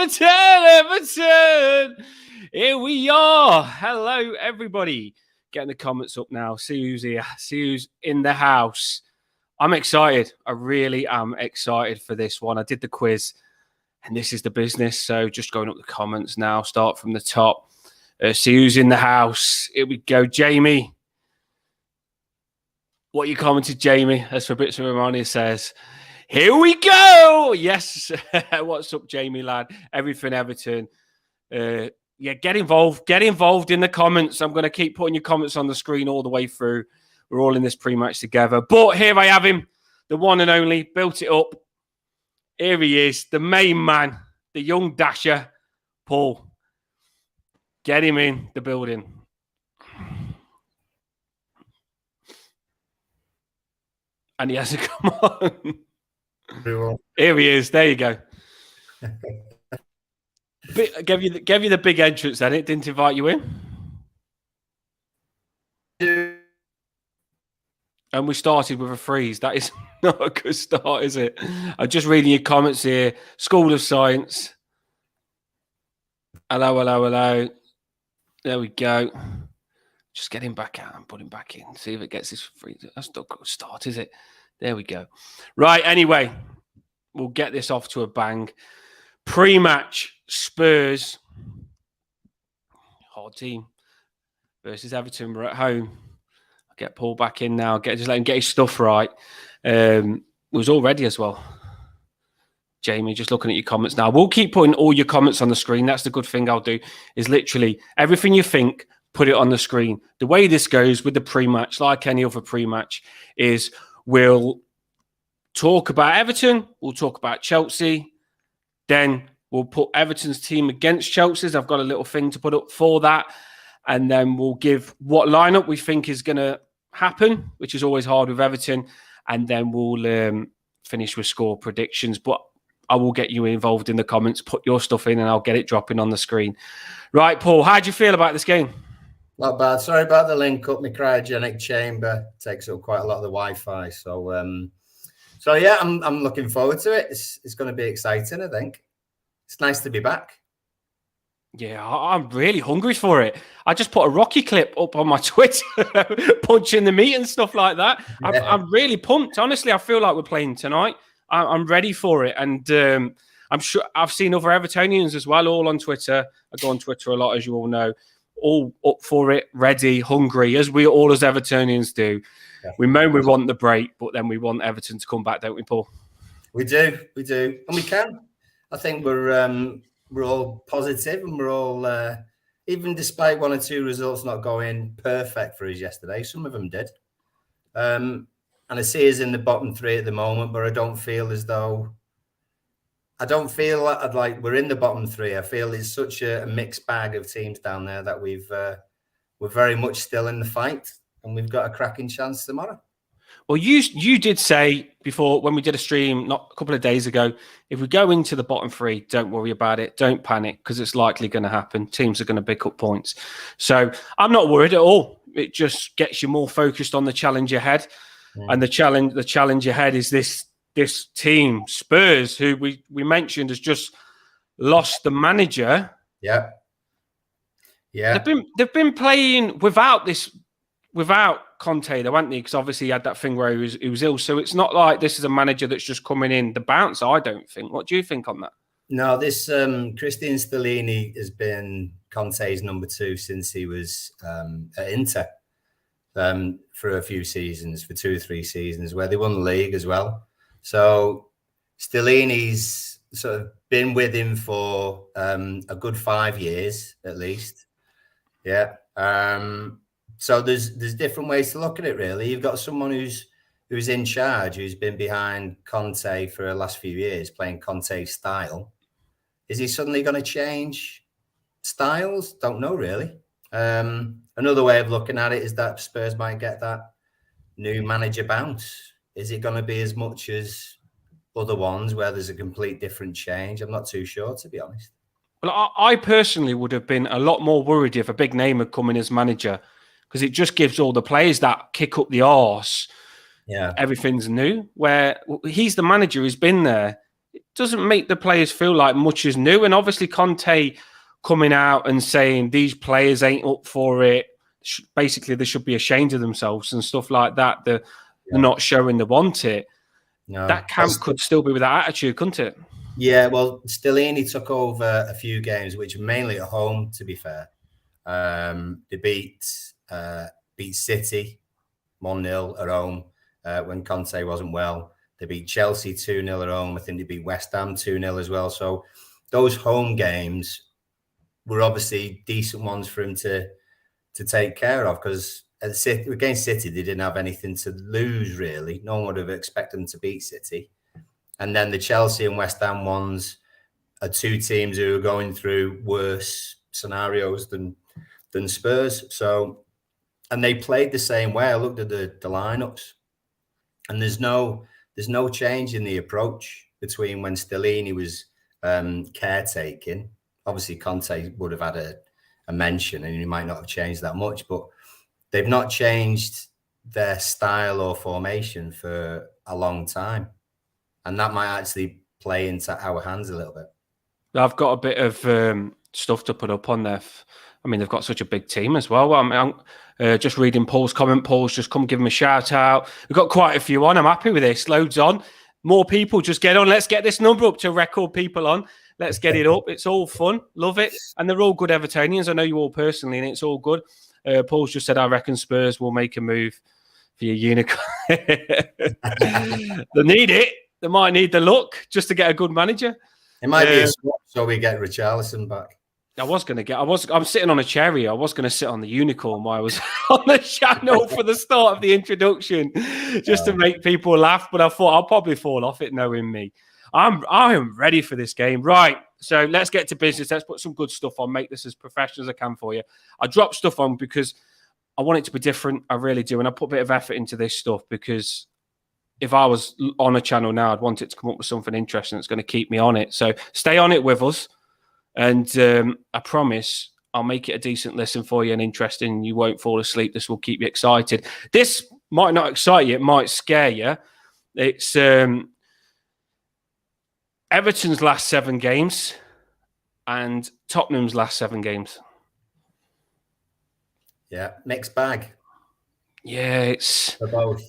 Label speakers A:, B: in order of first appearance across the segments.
A: Everton. Here we are. Hello, everybody. Getting the comments up now. See who's here. See who's in the house. I'm excited. I really am excited for this one. I did the quiz, and this is the business. So just going up the comments now. Start from the top. See who's in the house. Here we go. Jamie. What you commented, Jamie? As Fabrizio Romani says, here we go. Yes. What's up, Jamie, lad? Everything Everton. Yeah, get involved. Get involved in the comments. I'm going to keep putting your comments on the screen all the way through. We're all in this pre-match together. But here I have him, the one and only, built it up. Here he is, the main man, the young dasher, Paul. Get him in the building. And he hasn't come on. Here he is. There you go. Gave you the big entrance then. It didn't invite you in. And we started with a freeze. That is not a good start, is it? I'm just reading your comments here. School of Science. Hello, hello, hello. There we go. Just get him back out and put him back in. See if it gets this freeze. That's not a good start, is it? There we go. Right, anyway. We'll get this off to a bang. Pre-match, Spurs. Hard team. Versus Everton. We're at home. I'll get Paul back in now. Just let him get his stuff right. Was all ready as well. Jamie, just looking at your comments now. We'll keep putting all your comments on the screen. That's the good thing I'll do. Is literally everything you think, put it on the screen. The way this goes with the pre-match, like any other pre-match, is we'll talk about Everton. We'll talk about Chelsea. Then we'll put Everton's team against Chelsea's. I've got a little thing to put up for that. And then we'll give what lineup we think is going to happen, which is always hard with Everton. And then we'll finish with score predictions. But I will get you involved in the comments. Put your stuff in and I'll get it dropping on the screen. Right, Paul, how do you feel about this game?
B: Not bad. Sorry about the link up. My cryogenic chamber takes up quite a lot of the Wi-Fi. So yeah, I'm looking forward to it. It's going to be exciting, I think. It's nice to be back.
A: Yeah, I'm really hungry for it. I just put a Rocky clip up on my Twitter, punching the meat and stuff like that. Yeah. I'm really pumped. Honestly, I feel like we're playing tonight. I'm ready for it. And I'm sure I've seen other Evertonians as well, all on Twitter. I go on Twitter a lot, as you all know. All up for it, ready, hungry, as we all as Evertonians do. Yeah. We moan we want the break, but then we want Everton to come back, don't we, Paul?
B: We do. And we can. I think we're all positive and we're all, even despite one or two results not going perfect for us yesterday, some of them did. And I see us in the bottom three at the moment, but I don't feel like we're in the bottom three. I feel it's such a mixed bag of teams down there that we're very much still in the fight and we've got a cracking chance tomorrow.
A: Well, you did say before when we did a stream not a couple of days ago, if we go into the bottom three, don't worry about it. Don't panic because it's likely going to happen. Teams are going to pick up points. So I'm not worried at all. It just gets you more focused on the challenge ahead. Yeah. And the challenge ahead is this team, Spurs, who we mentioned has just lost the manager.
B: Yeah.
A: They've been playing without Conte, though, haven't they? Because obviously he had that thing where he was ill. So it's not like this is a manager that's just coming in the bounce, I don't think. What do you think on that?
B: No, this Christian Stellini has been Conte's number 2 since he was at Inter for a few seasons, for 2 or 3 seasons, where they won the league as well. So Stellini's sort of been with him for a good 5 years at least. Yeah. So there's different ways to look at it, really. You've got someone who's in charge, who's been behind Conte for the last few years, playing Conte's style. Is he suddenly going to change styles? Don't know, really. Another way of looking at it is that Spurs might get that new manager bounce. Is it going to be as much as other ones where there's a complete different change? I'm not too sure, to be honest.
A: Well, I personally would have been a lot more worried if a big name had come in as manager, because it just gives all the players that kick up the arse.
B: Yeah,
A: everything's new. Where he's the manager, he's been there. it doesn't make the players feel like much is new. And obviously Conte coming out and saying these players ain't up for it. Basically, they should be ashamed of themselves and stuff like that. They're not showing they want it.
B: No.
A: That camp could still be with that attitude, couldn't it?
B: Yeah, well, Stellini took over a few games, which mainly at home, to be fair. They beat City 1-0 at home when Conte wasn't well. They beat Chelsea 2-0 at home. I think they beat West Ham 2-0 as well. So those home games were obviously decent ones for him to take care of, because against City, they didn't have anything to lose, really. No one would have expected them to beat City. And then the Chelsea and West Ham ones are two teams who are going through worse scenarios than Spurs. So, and they played the same way. I looked at the lineups, and there's no change in the approach between when Stellini was caretaking. Obviously, Conte would have had a mention, and he might not have changed that much, but they've not changed their style or formation for a long time. And that might actually play into our hands a little bit.
A: I've got a bit of stuff to put up on there. I mean, they've got such a big team as well. I'm just reading Paul's comment. Paul's just come give him a shout out. We've got quite a few on. I'm happy with this. Loads on. More people. Just get on. Let's get this number up to record people on. Let's get it up. It's all fun. Love it. And they're all good Evertonians. I know you all personally, and it's all good. Paul's just said, I reckon Spurs will make a move for your unicorn. They need it. They might need the look just to get a good manager.
B: It might be a swap, so we get Richarlison back.
A: I'm sitting on a chair here. I was going to sit on the unicorn while I was on the channel for the start of the introduction, just to make people laugh. But I thought I'll probably fall off it, knowing me. I am ready for this game. Right. So let's get to business. Let's put some good stuff on. Make this as professional as I can for you. I drop stuff on because I want it to be different. I really do. And I put a bit of effort into this stuff because if I was on a channel now, I'd want it to come up with something interesting that's going to keep me on it. So stay on it with us. And I promise I'll make it a decent listen for you and interesting. You won't fall asleep. This will keep you excited. This might not excite you. It might scare you. It's Everton's last 7 games and Tottenham's last 7 games.
B: Yeah, mixed bag.
A: Yeah, it's...
B: For both.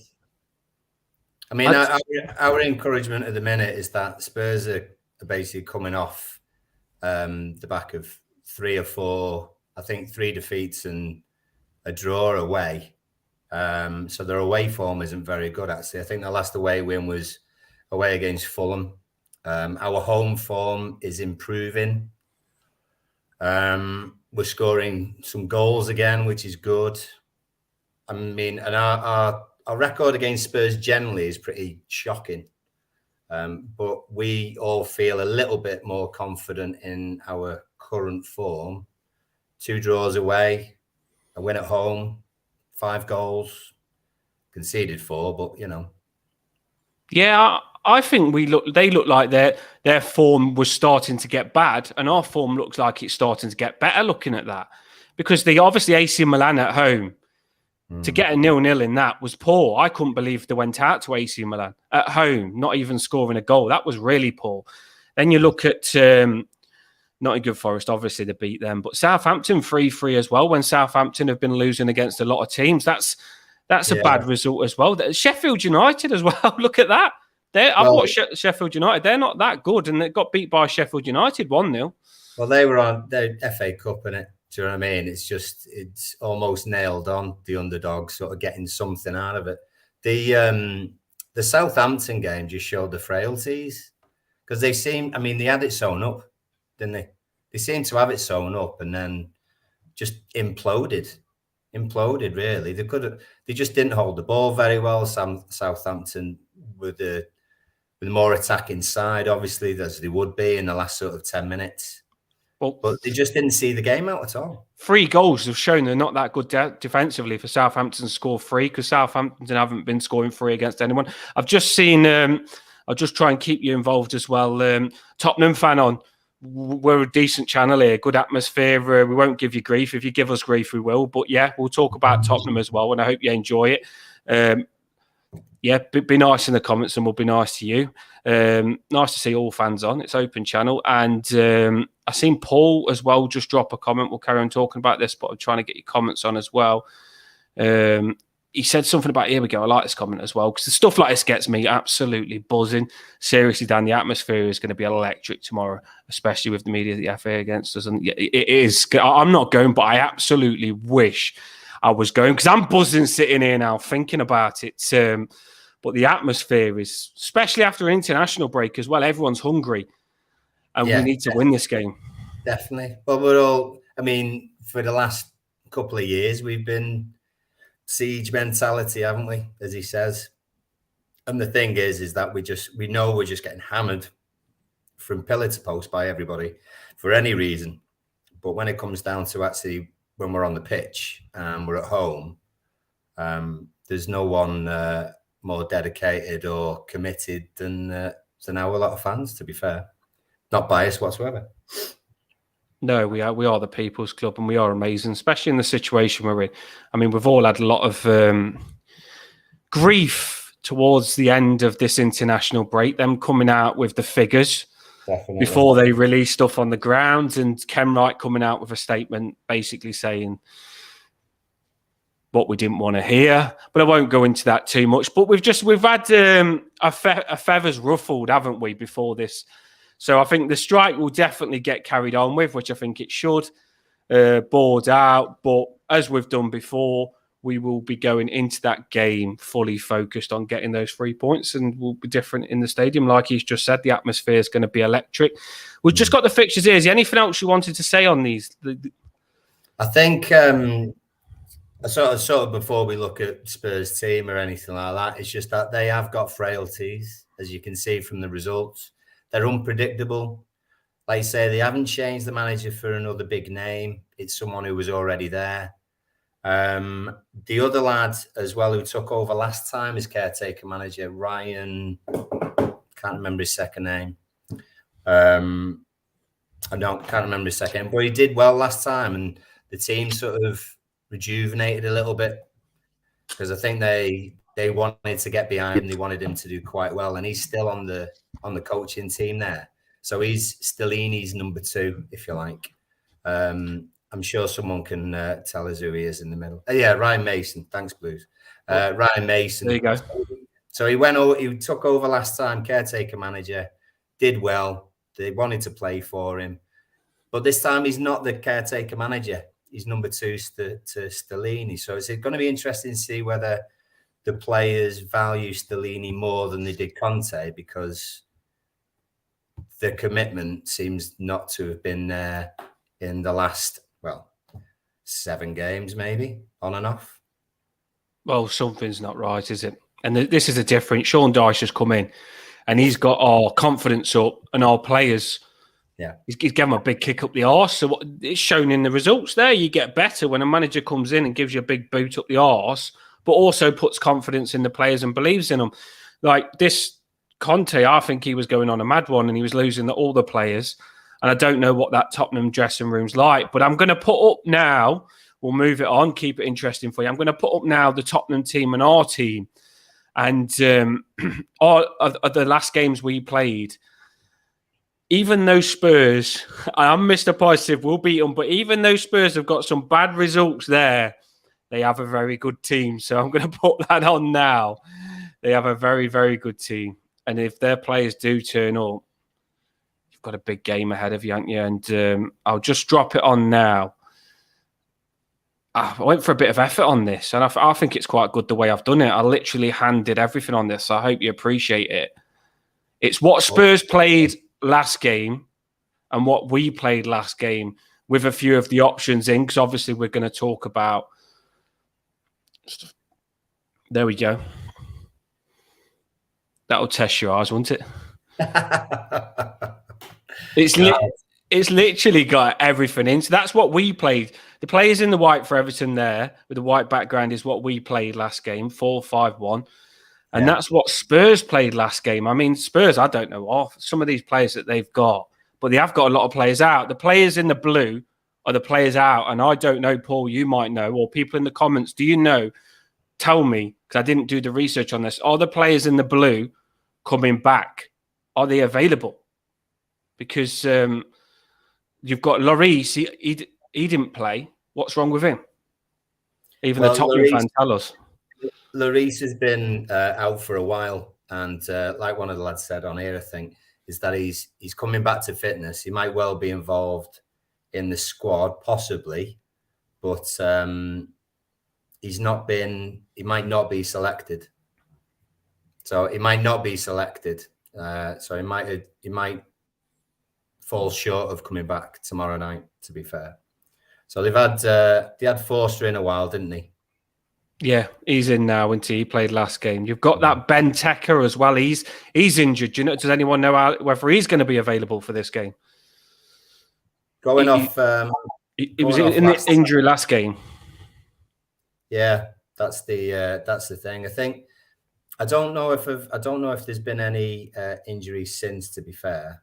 B: I mean, our encouragement at the minute is that Spurs are basically coming off the back of 3 or 4, I think 3 defeats and a draw away. So their away form isn't very good, actually. I think the last away win was away against Fulham. Our home form is improving. We're scoring some goals again, which is good. I mean, and our record against Spurs generally is pretty shocking. But we all feel a little bit more confident in our current form. 2 draws away, a win at home, 5 goals, conceded 4, but you know.
A: Yeah, I think they look like their form was starting to get bad, and our form looks like it's starting to get better looking at that. Because they obviously AC Milan at home, to get a 0-0 in that was poor. I couldn't believe they went out to AC Milan at home, not even scoring a goal. That was really poor. Then you look at Nottingham Forest, obviously they beat them, but Southampton 3-3 as well, when Southampton have been losing against a lot of teams. That's a bad result as well. Sheffield United as well. Look at that. I've watched Sheffield United. They're not that good, and they got beat by Sheffield United 1-0.
B: Well, they were on the FA Cup, innit? Do you know what I mean? It's almost nailed on, the underdog sort of getting something out of it. The Southampton game just showed the frailties, because they had it sewn up, didn't they? They seemed to have it sewn up and then just imploded really. They just didn't hold the ball very well. Southampton with the more attacking side, obviously, as they would be in the last sort of 10 minutes. But they just didn't see the game out at all. 3 goals have shown they're not that good defensively for Southampton to score 3, because Southampton haven't been scoring 3 against anyone. I've just seen, I'll just try and keep you involved as well. Tottenham fan on. We're a decent channel here, good atmosphere. We won't give you grief. If you give us grief, we will. But yeah, we'll talk about Tottenham as well, and I hope you enjoy it.
A: yeah, be nice in the comments and we'll be nice to you. Nice to see all fans on. It's open channel. And I've seen Paul as well just drop a comment. We'll carry on talking about this, but I'm trying to get your comments on as well. He said something about, here we go, I like this comment as well, because the stuff like this gets me absolutely buzzing. Seriously, Dan, the atmosphere is going to be electric tomorrow, especially with the media, the FA against us. And it is. I'm not going, but I absolutely wish I was going, because I'm buzzing sitting here now thinking about it. But the atmosphere is, especially after an international break as well, everyone's hungry. And we need to win this game.
B: Definitely. Well, we're all, I mean, for the last couple of years, we've been siege mentality, haven't we? As he says. And the thing is that we know we're just getting hammered from pillar to post by everybody for any reason. But when it comes down to actually when we're on the pitch and we're at home, there's no one more dedicated or committed than our lot of fans, to be fair. Not biased whatsoever.
A: No, we are the People's Club, and we are amazing, especially in the situation we're in. I mean, we've all had a lot of grief towards the end of this international break, them coming out with the figures before they release stuff on the ground, and Ken Wright coming out with a statement basically saying what we didn't want to hear. But I won't go into that too much. But we've had our feathers ruffled, haven't we, before this? So I think the strike will definitely get carried on with, which I think it should, board out. But as we've done before, we will be going into that game fully focused on getting those 3 points, and we'll be different in the stadium. Like he's just said, the atmosphere is going to be electric. We've just got the fixtures here. Is there anything else you wanted to say on these?
B: I think sort of before we look at Spurs team or anything like that, it's just that they have got frailties, as you can see from the results. They're unpredictable. Like you say, they haven't changed the manager for another big name. It's someone who was already there. The other lad as well who took over last time as caretaker manager, Ryan, can't remember his second name. Can't remember his second name, but he did well last time, and the team sort of rejuvenated a little bit because I think they wanted to get behind him. They wanted him to do quite well, and he's still on the coaching team there. So he's Stellini's number 2, if you like. I'm sure someone can tell us who he is in the middle. Yeah, Ryan Mason. Thanks, Blues. Ryan Mason.
A: There you go.
B: So he took over last time, caretaker manager, did well. They wanted to play for him. But this time he's not the caretaker manager. He's number 2 to Stellini. So it's going to be interesting to see whether the players value Stellini more than they did Conte, because the commitment seems not to have been there in the last, 7 games, maybe, on and off.
A: Well, something's not right, is it? And this is a different. Sean Dyche has come in and he's got our confidence up, and our players, he's given them a big kick up the arse. So it's shown in the results there. You get better when a manager comes in and gives you a big boot up the arse, but also puts confidence in the players and believes in them. Like this Conte, I think he was going on a mad one and he was losing all the players. And I don't know what that Tottenham dressing room's like, but I'm going to put up now, we'll move it on, keep it interesting for you. I'm going to put up now the Tottenham team and our team. And all of the last games we played, even though Spurs, I'm Mr. Positive, we'll beat them, but even though Spurs have got some bad results there, they have a very good team. So I'm going to put that on now. They have a very, very good team. And if their players do turn up, you've got a big game ahead of you, haven't you? And I'll just drop it on now. I went for a bit of effort on this, and I think it's quite good the way I've done it. I literally handed everything on this, so I hope you appreciate it. It's what Spurs played last game and what we played last game, with a few of the options in, because obviously we're going to talk about... There we go. That'll test your eyes, won't it? It's literally got everything in. So that's what we played. The players in the white for Everton there, with the white background, is what we played last game, 4-5-1. And that's what Spurs played last game. I mean, Spurs, I don't know some of these players that they've got, but they have got a lot of players out. The players in the blue are the players out. And I don't know, Paul, you might know, or people in the comments, do you know? Tell me, because I didn't do the research on this. Are the players in the blue coming back? Are they available? Because you've got Lloris, he didn't play. What's wrong with him? Even the Tottenham fans tell us.
B: Lloris has been out for a while, and like one of the lads said on here, I think, is that he's coming back to fitness. He might well be involved in the squad, possibly, but he might not be selected. So he might not be selected. So he might fall short of coming back tomorrow night, to be fair. So they had Forster in a while, didn't they?
A: Yeah, he's in now, isn't he? He played last game. You've got that Ben Tecker as well. He's injured. Does anyone know whether he's going to be available for this game?
B: He was
A: in the injury last game.
B: Yeah, that's the thing. I don't know if there's been any injuries since, to be fair,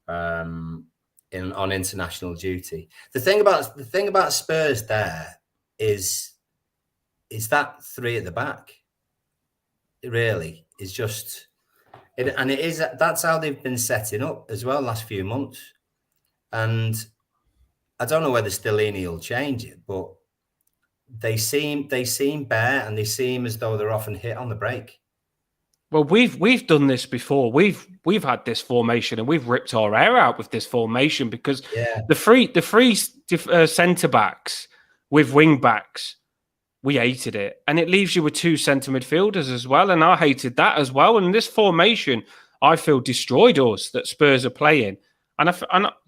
B: on international duty. The thing about Spurs there is that three at the back. It really is just that's how they've been setting up as well last few months. And I don't know whether Stellini will change it, but they seem bare, and they seem as though they're often hit on the break.
A: Well, we've done this before. We've had this formation, and we've ripped our hair out with this formation because the three centre backs with wing backs, we hated it, and it leaves you with two centre midfielders as well, and I hated that as well. And this formation, I feel, destroyed us that Spurs are playing, and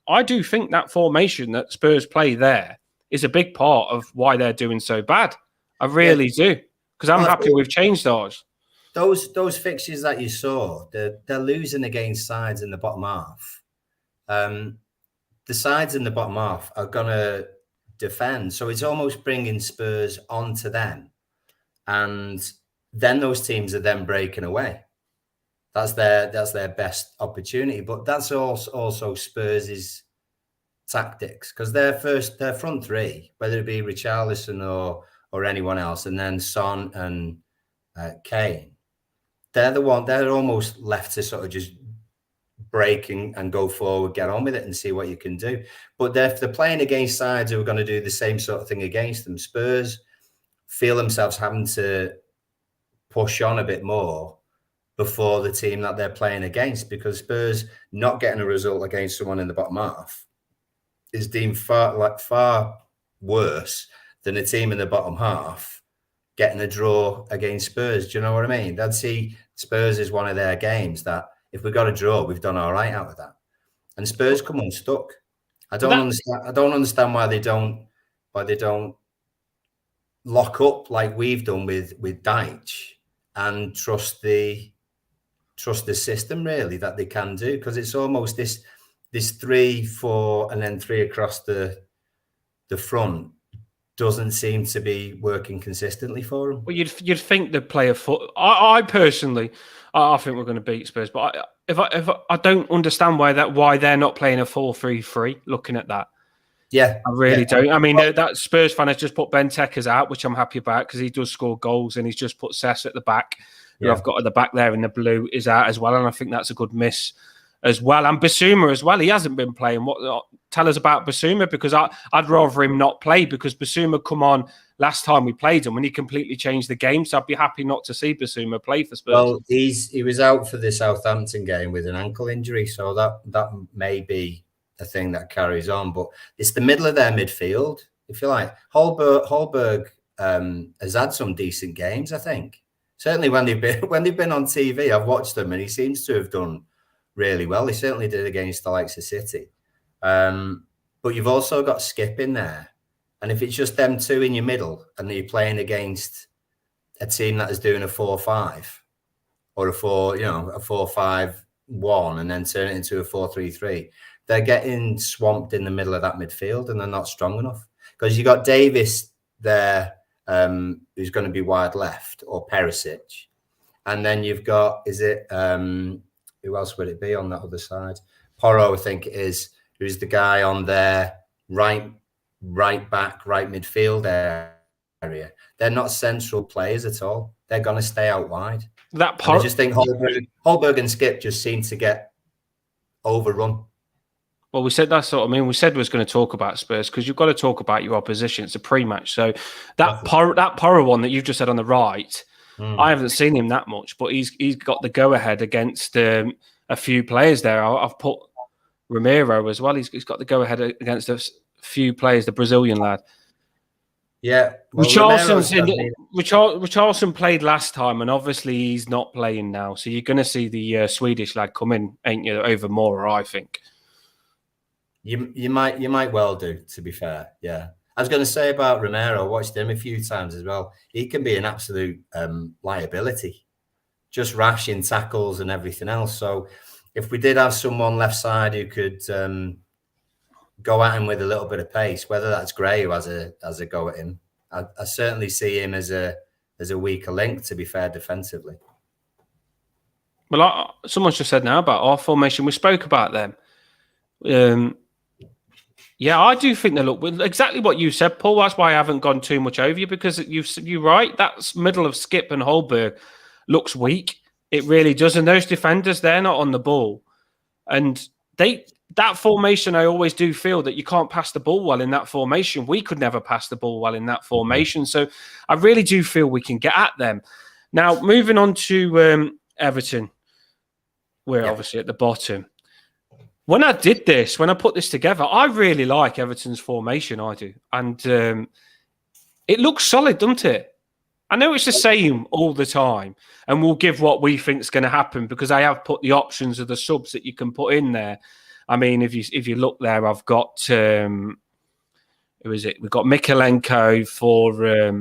A: I do think that formation that Spurs play there is a big part of why they're doing so bad. I really do, because I'm happy we've changed ours.
B: Those fixtures that you saw, they're losing against sides in the bottom half. The sides in the bottom half are going to defend, so it's almost bringing Spurs onto them, and then those teams are then breaking away. That's their best opportunity, but that's also Spurs' tactics, because their front three, whether it be Richarlison or anyone else, and then Son and Kane, they're almost left to sort of just break and go forward, get on with it, and see what you can do. But if they're playing against sides who are going to do the same sort of thing against them, Spurs feel themselves having to push on a bit more before the team that they're playing against, because Spurs not getting a result against someone in the bottom half is deemed far worse than a team in the bottom half getting a draw against Spurs. Do you know what I mean? They'd see Spurs as one of their games that if we got a draw, we've done all right out of that. And Spurs come unstuck. I don't understand why they don't lock up like we've done with Deitch and trust the system, really, that they can do, because it's almost this 3-4 and then 3 across the front doesn't seem to be working consistently for them.
A: Well, you'd think they'd play a foot. I personally, I think we're going to beat Spurs, but if I don't understand why they're not playing a 4-3-3. Looking at that,
B: yeah,
A: I really don't. I mean, that Spurs fan has just put Ben Teckers out, which I'm happy about because he does score goals, and he's just put Sess at the back, who I've got at the back there in the blue, is out as well, and I think that's a good miss as well. And Basuma as well. He hasn't been playing. Tell us about Basuma, because I'd rather him not play, because Basuma come on last time we played him when he completely changed the game. So I'd be happy not to see Basuma play for Spurs.
B: Well, he was out for the Southampton game with an ankle injury, so that may be a thing that carries on. But it's the middle of their midfield, if you like. Holberg has had some decent games, I think. Certainly when they've been on TV, I've watched them, and he seems to have done really well. He certainly did against the likes of City. But you've also got Skip in there. And if it's just them two in your middle and you're playing against a team that is doing a 4-5 or a 4-5-1 and then turn it into a 4-3-3, they're getting swamped in the middle of that midfield, and they're not strong enough. Because you got Davis there, who's going to be wide left, or Perisic. And then you've got, who else would it be on that other side? Porro, I think it is, who's the guy on their right back, right midfield area. area. They're not central players at all. They're going to stay out wide.
A: That
B: I just think Holberg and Skip just seem to get overrun.
A: Well, we said that's what I mean. We said we was going to talk about Spurs because you've got to talk about your opposition. It's a pre-match, so that Porro one that you've just said on the right, I haven't seen him that much, but he's got the go-ahead against a few players there. I've put Romero as well. He's got the go-ahead against a few players. The Brazilian lad.
B: Yeah,
A: well, Richarlison played last time, and obviously he's not playing now. So you're going to see the Swedish lad come in, ain't you? Over Mora, I think.
B: You might well do. To be fair, yeah. I was going to say about Romero. I watched him a few times as well. He can be an absolute liability, just rash in tackles and everything else. So if we did have someone left side who could go at him with a little bit of pace, whether that's Gray who has a go at him, I certainly see him as a weaker link, to be fair, defensively.
A: Well, someone's just said now about our formation. We spoke about them. Yeah, I do think they look exactly what you said, Paul. That's why I haven't gone too much over you, because you're right. That middle of Skip and Holberg looks weak. It really does. And those defenders, they're not on the ball. And that formation, I always do feel that you can't pass the ball well in that formation. We could never pass the ball well in that formation. So I really do feel we can get at them. Now, moving on to Everton, we're obviously at the bottom. When I put this together, I really like Everton's formation, I do. And it looks solid, doesn't it? I know it's the same all the time, and we'll give what we think is going to happen, because I have put the options of the subs that you can put in there. I mean, if you look there, I've got, who is it? We've got Mikalenko for, let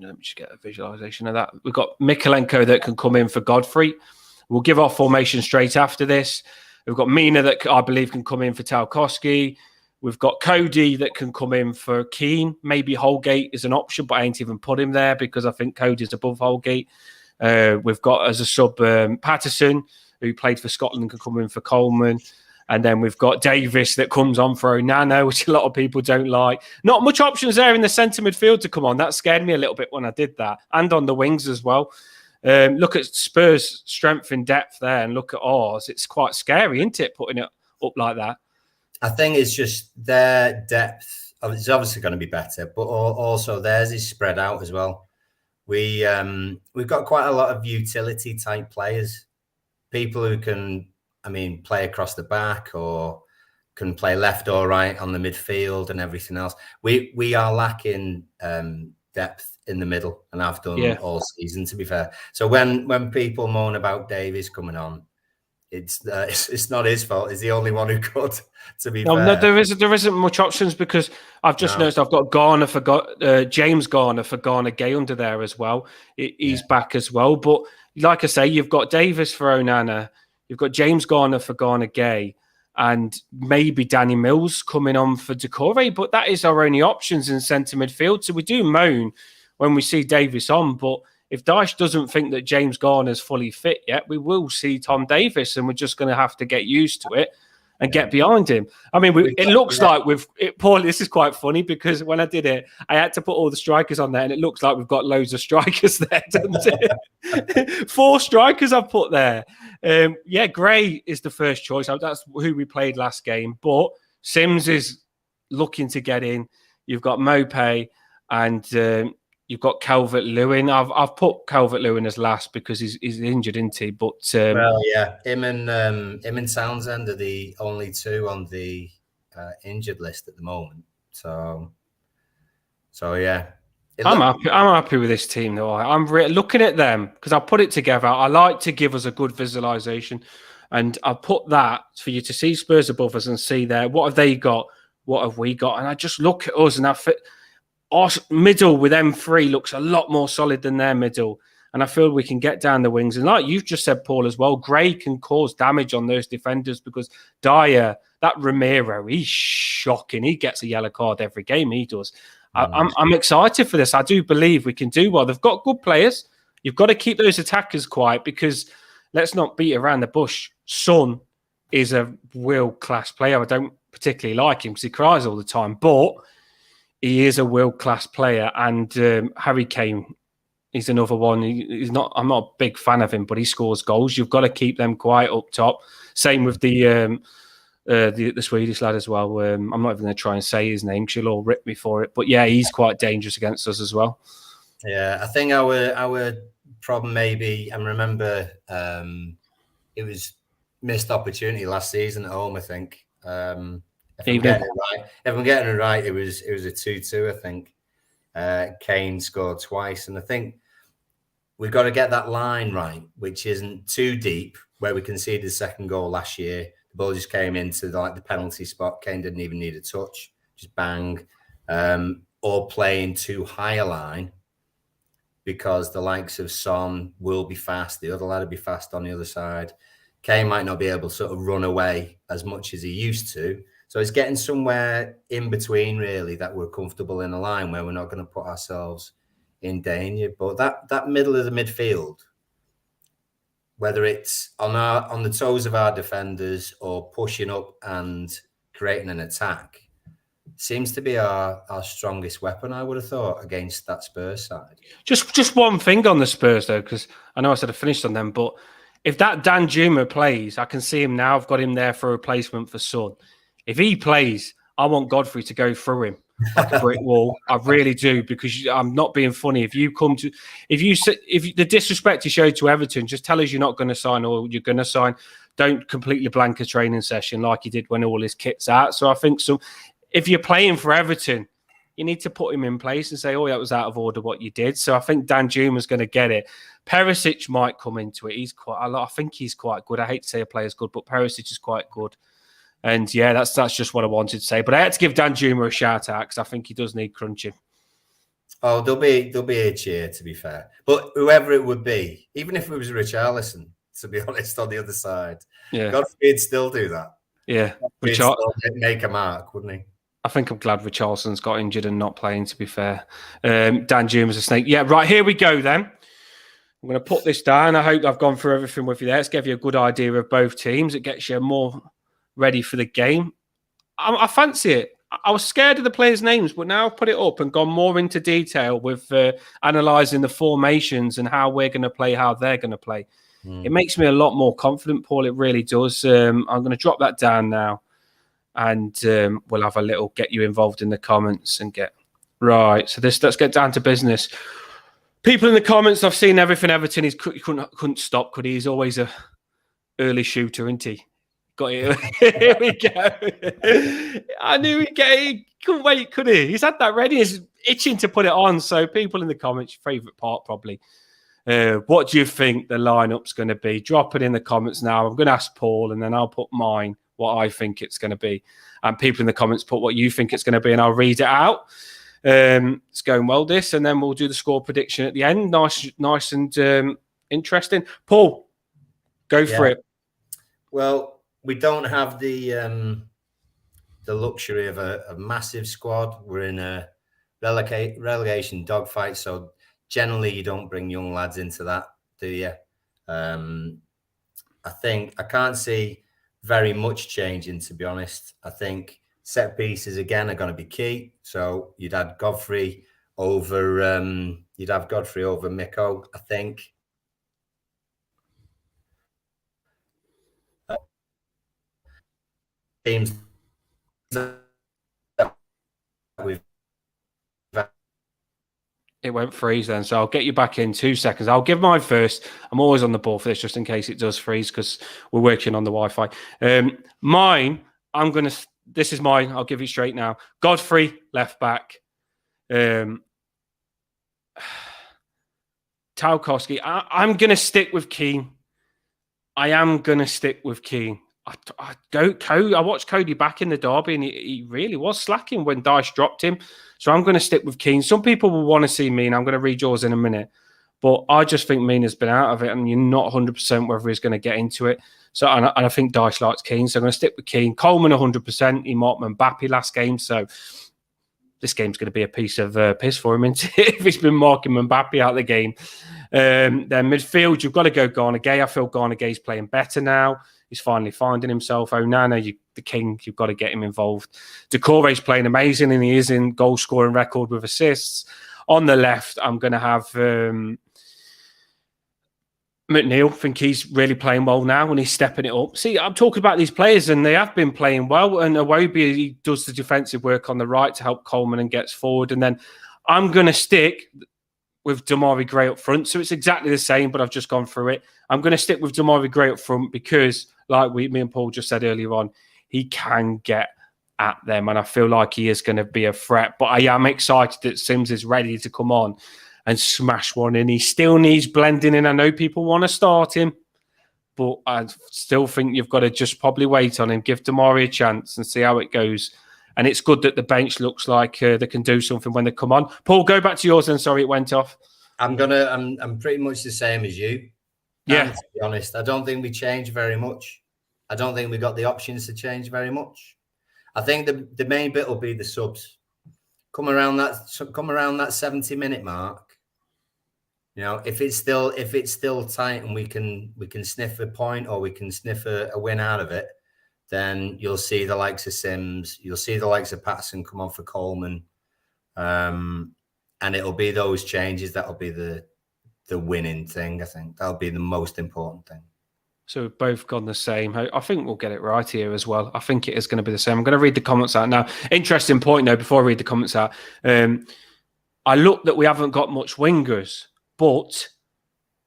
A: me just get a visualization of that. We've got Mikalenko that can come in for Godfrey. We'll give our formation straight after this. We've got Mina that I believe can come in for Tarkowski. We've got Cody that can come in for Keane. Maybe Holgate is an option, but I ain't even put him there because I think Cody's above Holgate. We've got as a sub Patterson, who played for Scotland and can come in for Coleman. And then we've got Davis that comes on for Onana, which a lot of people don't like. Not much options there in the centre midfield to come on. That scared me a little bit when I did that. And on the wings as well. Look at Spurs' strength and depth there, and look at ours. It's quite scary, isn't it, putting it up like that?
B: I think it's just their depth. It's obviously going to be better, but also theirs is spread out as well. We've got quite a lot of utility type players, people who can, play across the back or can play left or right on the midfield and everything else. We are lacking depth in the middle, and I've done all season, to be fair. So when people moan about Davies coming on, it's not his fault. He's the only one who could, to be fair.
A: No, there isn't much options, because I've just noticed I've got Garner for James Garner for Garner Gay under there as well. He's back as well. But like I say, you've got Davis for Onana, you've got James Garner for Garner Gay, and maybe Danny Mills coming on for Decore. But that is our only options in centre midfield. So we do moan when we see Davis on, but if Dyche doesn't think that James Garner's fully fit yet, we will see Tom Davis, and we're just going to have to get used to it and get behind him. It looks like Paul, this is quite funny, because when I did it, I had to put all the strikers on there, and it looks like we've got loads of strikers there, doesn't it? 4 strikers I've put there. Gray is the first choice. That's who we played last game, but Sims is looking to get in. You've got Mopé, and you've got Calvert-Lewin. I've put Calvert-Lewin as last because he's injured, isn't he? But
B: him and Townsend are the only 2 on the injured list at the moment. So yeah,
A: I'm happy with this team though. I'm looking at them because I put it together. I like to give us a good visualization, and I put that for you to see Spurs above us and see there what have they got, what have we got, and I just look at us and I fit. Our middle with M3 looks a lot more solid than their middle. And I feel we can get down the wings. And like you've just said, Paul, as well, Gray can cause damage on those defenders, because Dyer, that Romero, he's shocking. He gets a yellow card every game, he does. I'm excited for this. I do believe we can do well. They've got good players. You've got to keep those attackers quiet, because let's not beat around the bush. Son is a world-class player. I don't particularly like him because he cries all the time. But he is a world-class player. And Harry Kane, he's another one. He's not. I'm not a big fan of him, but he scores goals. You've got to keep them quiet up top. Same with the Swedish lad as well. I'm not even going to try and say his name. She'll all rip me for it. But yeah, he's quite dangerous against us as well.
B: Yeah, I think our problem maybe, and remember, it was missed opportunity last season at home. I think if I'm getting it right, it was a 2-2. I think Kane scored twice, and I think we've got to get that line right, which isn't too deep. Where we conceded the second goal last year, the ball just came into the penalty spot. Kane didn't even need a touch, just bang, or playing too high a line, because the likes of Son will be fast, the other lad will be fast on the other side. Kane might not be able to sort of run away as much as he used to. So it's getting somewhere in between, really, that we're comfortable in a line where we're not going to put ourselves in danger. But that middle of the midfield, whether it's on the toes of our defenders or pushing up and creating an attack, seems to be our strongest weapon, I would have thought, against that Spurs side.
A: Just one thing on the Spurs, though, because I know I said I finished on them, but if that Dan Juma plays, I can see him now. I've got him there for a replacement for Son. If he plays, I want Godfrey to go through him like a brick wall. I really do, because I'm not being funny. If the disrespect you showed to Everton, just tell us you're not going to sign or you're going to sign. Don't completely blank a training session like he did when all his kit's out. So I think if you're playing for Everton, you need to put him in place and say, oh, that was out of order what you did. So I think Dan Juma's going to get it. Perisic might come into it. I think he's quite good. I hate to say a player's good, but Perisic is quite good. And yeah, that's just what I wanted to say. But I had to give Dan Juma a shout out because I think he does need crunching.
B: Oh, there'll be a cheer, to be fair. But whoever it would be, even if it was Richarlison, to be honest, on the other side, Godfrey'd still do that.
A: Yeah,
B: He'd still make a mark, wouldn't he?
A: I think I'm glad Richarlison's got injured and not playing, to be fair. Dan Juma's a snake. Yeah, right, here we go then. I'm going to put this down. I hope I've gone through everything with you there. It's give you a good idea of both teams. It gets you more ready for the game. I fancy it. I was scared of the players' names, but now I've put it up and gone more into detail with analysing the formations and how we're going to play, how they're going to play. It makes me a lot more confident, Paul. It really does. I'm going to drop that down now, and we'll have a little get you involved in the comments and get right. So let's get down to business. People in the comments, I've seen everything Everton. He couldn't stop, could he? He's always a early shooter, isn't he? Got it. Here we go. I knew he couldn't wait, could he? He's had that ready. He's itching to put it on. So people in the comments, your favourite part probably. What do you think the lineup's going to be? Drop it in the comments now. I'm going to ask Paul and then I'll put mine, what I think it's going to be. And people in the comments put what you think it's going to be and I'll read it out. It's going well, this. And then we'll do the score prediction at the end. Nice and interesting. Paul, go for it.
B: Well, we don't have the luxury of a massive squad. We're in a relegation dogfight, so generally you don't bring young lads into that, do you? I think I can't see very much changing, to be honest. I think set pieces again are going to be key. So you'd have Godfrey over Miko, I think. Teams
A: it went freeze then, so I'll get you back in 2 seconds. I'll give mine first. I'm always on the ball for this just in case it does freeze because we're working on the Wi-Fi. Mine, this is mine. I'll give you straight now. Godfrey, left back. Tarkowski. I'm going to stick with Keane. I am going to stick with Keane. I watched Cody back in the derby and he really was slacking when Dyche dropped him. So I'm going to stick with Keane. Some people will want to see Mina. I'm going to read yours in a minute. But I just think Mina's been out of it and you're not 100% whether he's going to get into it. So and I think Dyche likes Keane. So I'm going to stick with Keane. Coleman 100%. He marked Mbappe last game. So this game's going to be a piece of piss for him if he's been marking Mbappe out of the game. Then midfield, you've got to go Garner Gay. I feel Garner Gay's playing better now. He's finally finding himself. Onana, the king. You've got to get him involved. Decore's playing amazing, and he is in goal scoring record with assists. On the left, I'm going to have McNeil. I think he's really playing well now and he's stepping it up. See, I'm talking about these players and they have been playing well. And Iwobi, he does the defensive work on the right to help Coleman and gets forward. And then I'm going to stick with Damari Gray up front. So it's exactly the same, but I've just gone through it. I'm going to stick with Damari Gray up front because, like me and Paul just said earlier on, he can get at them. And I feel like he is going to be a threat. But I am excited that Sims is ready to come on and smash one in. He still needs blending in. I know people want to start him, but I still think you've got to just probably wait on him, give Damari a chance and see how it goes. And it's good that the bench looks like they can do something when they come on. Paul, go back to yours then. Sorry, it went off.
B: I'm pretty much the same as you.
A: Yeah.
B: And to be honest, I don't think we changed very much. I don't think we got the options to change very much. I think the main bit will be the subs. Come around that 70-minute mark. You know, if it's still tight and we can sniff a point or we can sniff a win out of it, then you'll see the likes of Sims, you'll see the likes of Patterson come on for Coleman, and it'll be those changes that'll be the winning thing. I think that'll be the most important thing. So
A: we've both gone the same. I think we'll get it right here as well. I think it is going to be the same. I'm going to read the comments out now. Interesting point though. Before I read the comments out, I look that we haven't got much wingers. But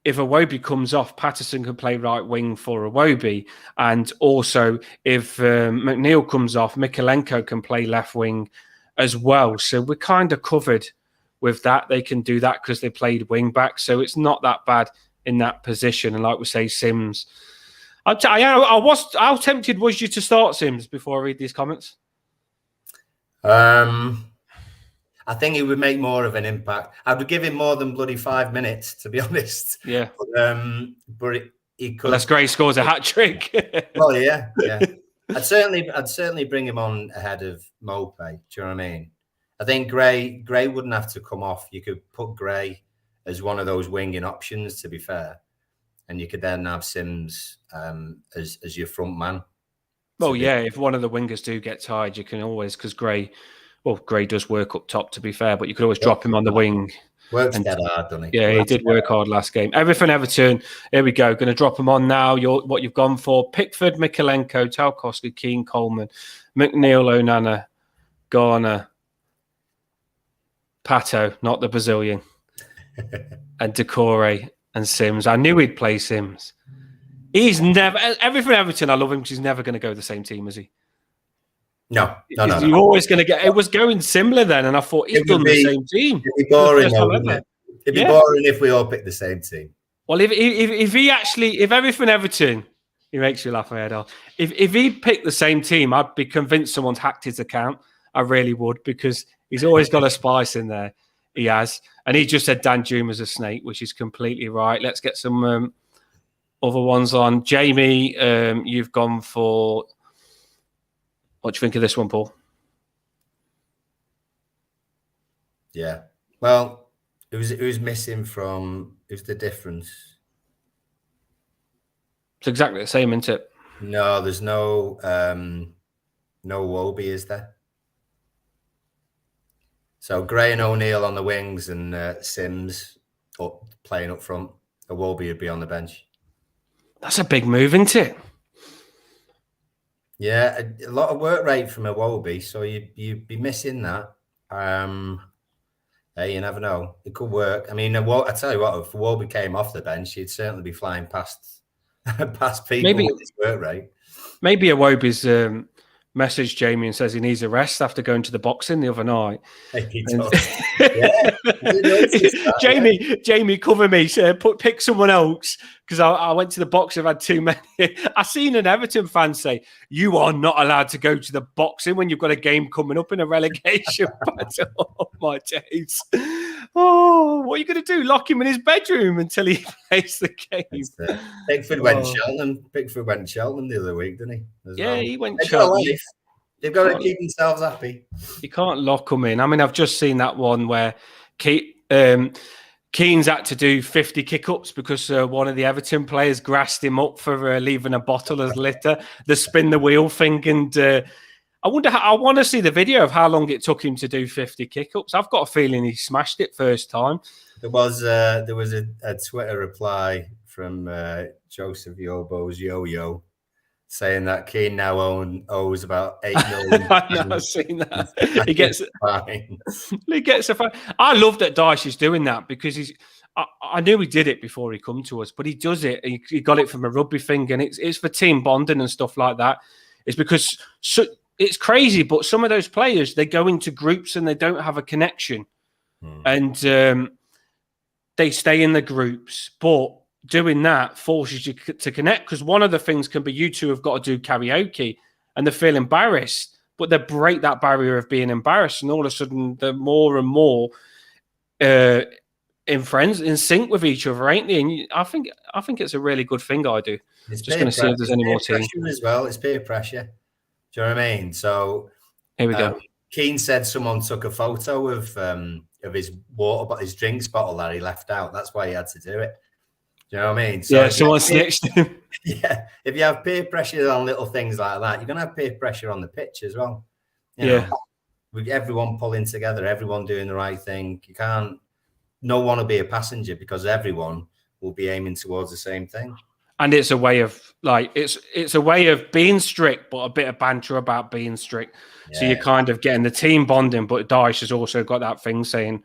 A: if Iwobi comes off, Patterson can play right wing for Iwobi. And also, if McNeil comes off, Mikalenko can play left wing as well. So we're kind of covered with that. They can do that because they played wing back. So it's not that bad in that position. And like we say, Sims. How tempted was you to start Sims before I read these comments?
B: I think it would make more of an impact. I would give him more than bloody 5 minutes, to be honest.
A: Yeah.
B: But he could.
A: Unless Gray scores a hat trick.
B: Well, yeah. I'd certainly bring him on ahead of Mope. Do you know what I mean? I think Gray wouldn't have to come off. You could put Gray as one of those winging options, to be fair, and you could then have Sims as your front man.
A: Well, yeah. If one of the wingers do get tired, you can always Gray does work up top, to be fair, but you could always drop him on the wing.
B: Works dead hard, doesn't he?
A: Yeah, he did work hard last game. Everton. Here we go. Going to drop him on now. What you've gone for: Pickford, Mikalenko, Tarkowski, Keane, Coleman, McNeil, Onana, Garner, Pato, not the Brazilian, and Decore and Sims. I knew he'd play Sims. He's never. Everton, I love him because he's never going to go the same team, is he?
B: No.
A: You're always going to get. It was going similar then, and I thought he's done the same team.
B: It'd be boring, wouldn't it? It'd be boring if we all picked the same team.
A: Well, if Everton, he makes you laugh my head off. If he picked the same team, I'd be convinced someone's hacked his account. I really would, because he's always got a spice in there. He has, and he just said Dan Juma's a snake, which is completely right. Let's get some other ones on. Jamie, you've gone for. What do you think of this one, Paul?
B: Yeah. Well, it was missing from. It was the difference.
A: It's exactly the same, isn't it?
B: No, there's no Iwobi, is there? So Gray and O'Neill on the wings and Sims playing up front. Iwobi would be on the bench.
A: That's a big move, isn't it?
B: Yeah, a lot of work rate from Iwobi, so you'd be missing that. Hey, you never know. It could work. I mean, I tell you what, if Iwobi came off the bench, he'd certainly be flying past people with his work rate.
A: Maybe Iwobi's messaged Jamie and says he needs a rest after going to the boxing the other night.
B: He does. Yeah.
A: Jamie, cover me. Pick someone else, because I went to the boxing. I've had too many. I seen an Everton fan say, "You are not allowed to go to the boxing when you've got a game coming up in a relegation." Oh my days! Oh, what are you going to do? Lock him in his bedroom until he plays the game?
B: Pickford went Cheltenham. Pickford went Cheltenham the other week, didn't he?
A: He went Cheltenham.
B: They've got to keep themselves happy.
A: You can't lock them in. I mean, I've just seen that one where Keane's had to do 50 kick-ups because one of the Everton players grassed him up for leaving a bottle as litter. The spin the wheel thing, and I want to see the video of how long it took him to do 50 kick-ups. I've got a feeling he smashed it first time.
B: There was a Twitter reply from Joseph Yobo's Yo-Yo saying that Keane now owes about $8 million.
A: I know, I've seen that. He gets a fine. I love that Dyche is doing that because I knew he did it before he come to us, but he does it. He got it from a rugby thing, and it's for team bonding and stuff like that. It's because it's crazy, but some of those players, they go into groups and they don't have a connection, and they stay in the groups, but doing that forces you to connect, because one of the things can be you two have got to do karaoke and they feel embarrassed, but they break that barrier of being embarrassed, and all of a sudden they're more and more in sync with each other, ain't they? And I think it's a really good thing. I do.
B: It's
A: just going to see if there's any more teams
B: as well. It's peer pressure. Do you know what I mean? So
A: here we go.
B: Keane said someone took a photo of his his drinks bottle that he left out. That's why he had to do it. Do you know what I mean? So
A: yeah, someone snitched him.
B: Yeah, if you have peer pressure on little things like that, you're going to have peer pressure on the pitch as well. You know, with everyone pulling together, everyone doing the right thing. No one will be a passenger because everyone will be aiming towards the same thing.
A: And it's a way of it's a way of being strict, but a bit of banter about being strict. Yeah. So you're kind of getting the team bonding, but Dyche has also got that thing saying,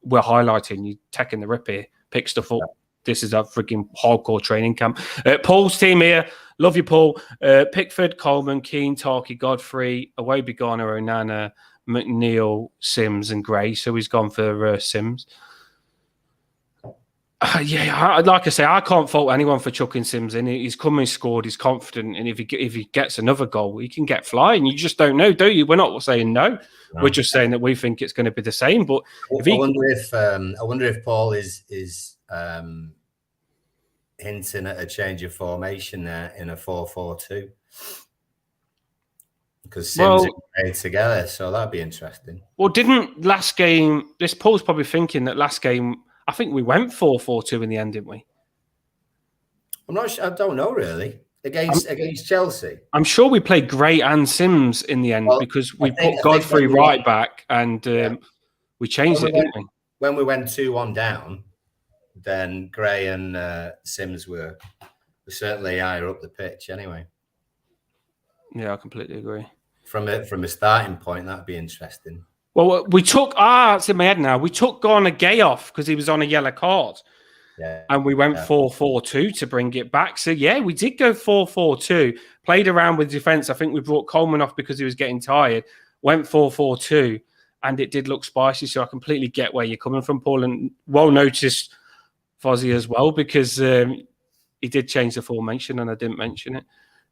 A: we're highlighting you taking the rip here, pick stuff up. Yeah. This is a freaking hardcore training camp. Paul's team here. Love you, Paul. Pickford, Coleman, Keane, Tarky, Godfrey, Awobi, Garner, Onana, McNeil, Sims, and Gray. So he's gone for Sims. Like I say, I can't fault anyone for chucking Sims in. He's come and scored. He's confident, and if he gets another goal, he can get flying. You just don't know, do you? We're not saying no. We're just saying that we think it's going to be the same. But
B: I wonder if Paul is hinting at a change of formation there in a 4-4-2, because Sims are played together, so that'd be interesting.
A: Well, didn't last game? This Paul's probably thinking that last game. I think we went 4-4-2 in the end, didn't we?
B: I'm not sure. I don't know really. Against Chelsea.
A: I'm sure we played Gray and Sims in the end, because we put Godfrey right back and we changed it, didn't we?
B: When we went 2-1 down, then Gray and Sims were certainly higher up the pitch anyway.
A: Yeah, I completely agree.
B: From a starting point, that'd be interesting.
A: Well, we took it's in my head now. We took Garner Gay off because he was on a yellow card. Yeah. And we went 4-4-2 to bring it back. So yeah, we did go 4-4-2. Played around with defense. I think we brought Coleman off because he was getting tired. Went 4-4-2, and it did look spicy. So I completely get where you're coming from, Paul. And well noticed Fozzie as well, because he did change the formation and I didn't mention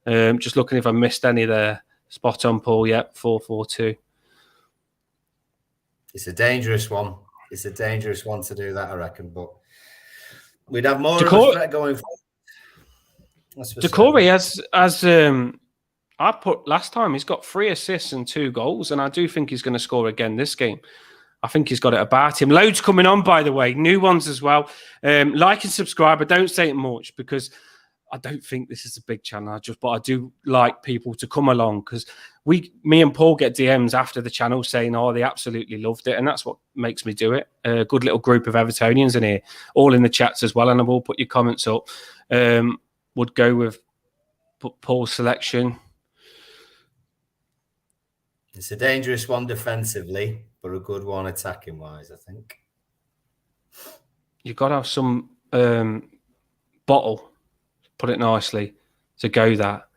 A: it. Just looking if I missed any there. Spot on, Paul. Yep, 4-4-2.
B: It's a dangerous one. It's a dangerous one to do that, I reckon. But we'd have more of a threat going forward.
A: Decore has I put last time, he's got 3 assists and 2 goals, and I do think he's going to score again this game. I think he's got it about him. Loads coming on, by the way. New ones as well. Like and subscribe. I don't say it much because I don't think this is a big channel. But I do like people to come along, because me and Paul get DMs after the channel saying, oh, they absolutely loved it. And that's what makes me do it. A good little group of Evertonians in here, all in the chats as well. And I will put your comments up. Would go with Paul's selection.
B: It's a dangerous one defensively, but a good one attacking wise, I think.
A: You've got to have some bottle, put it nicely, to go that.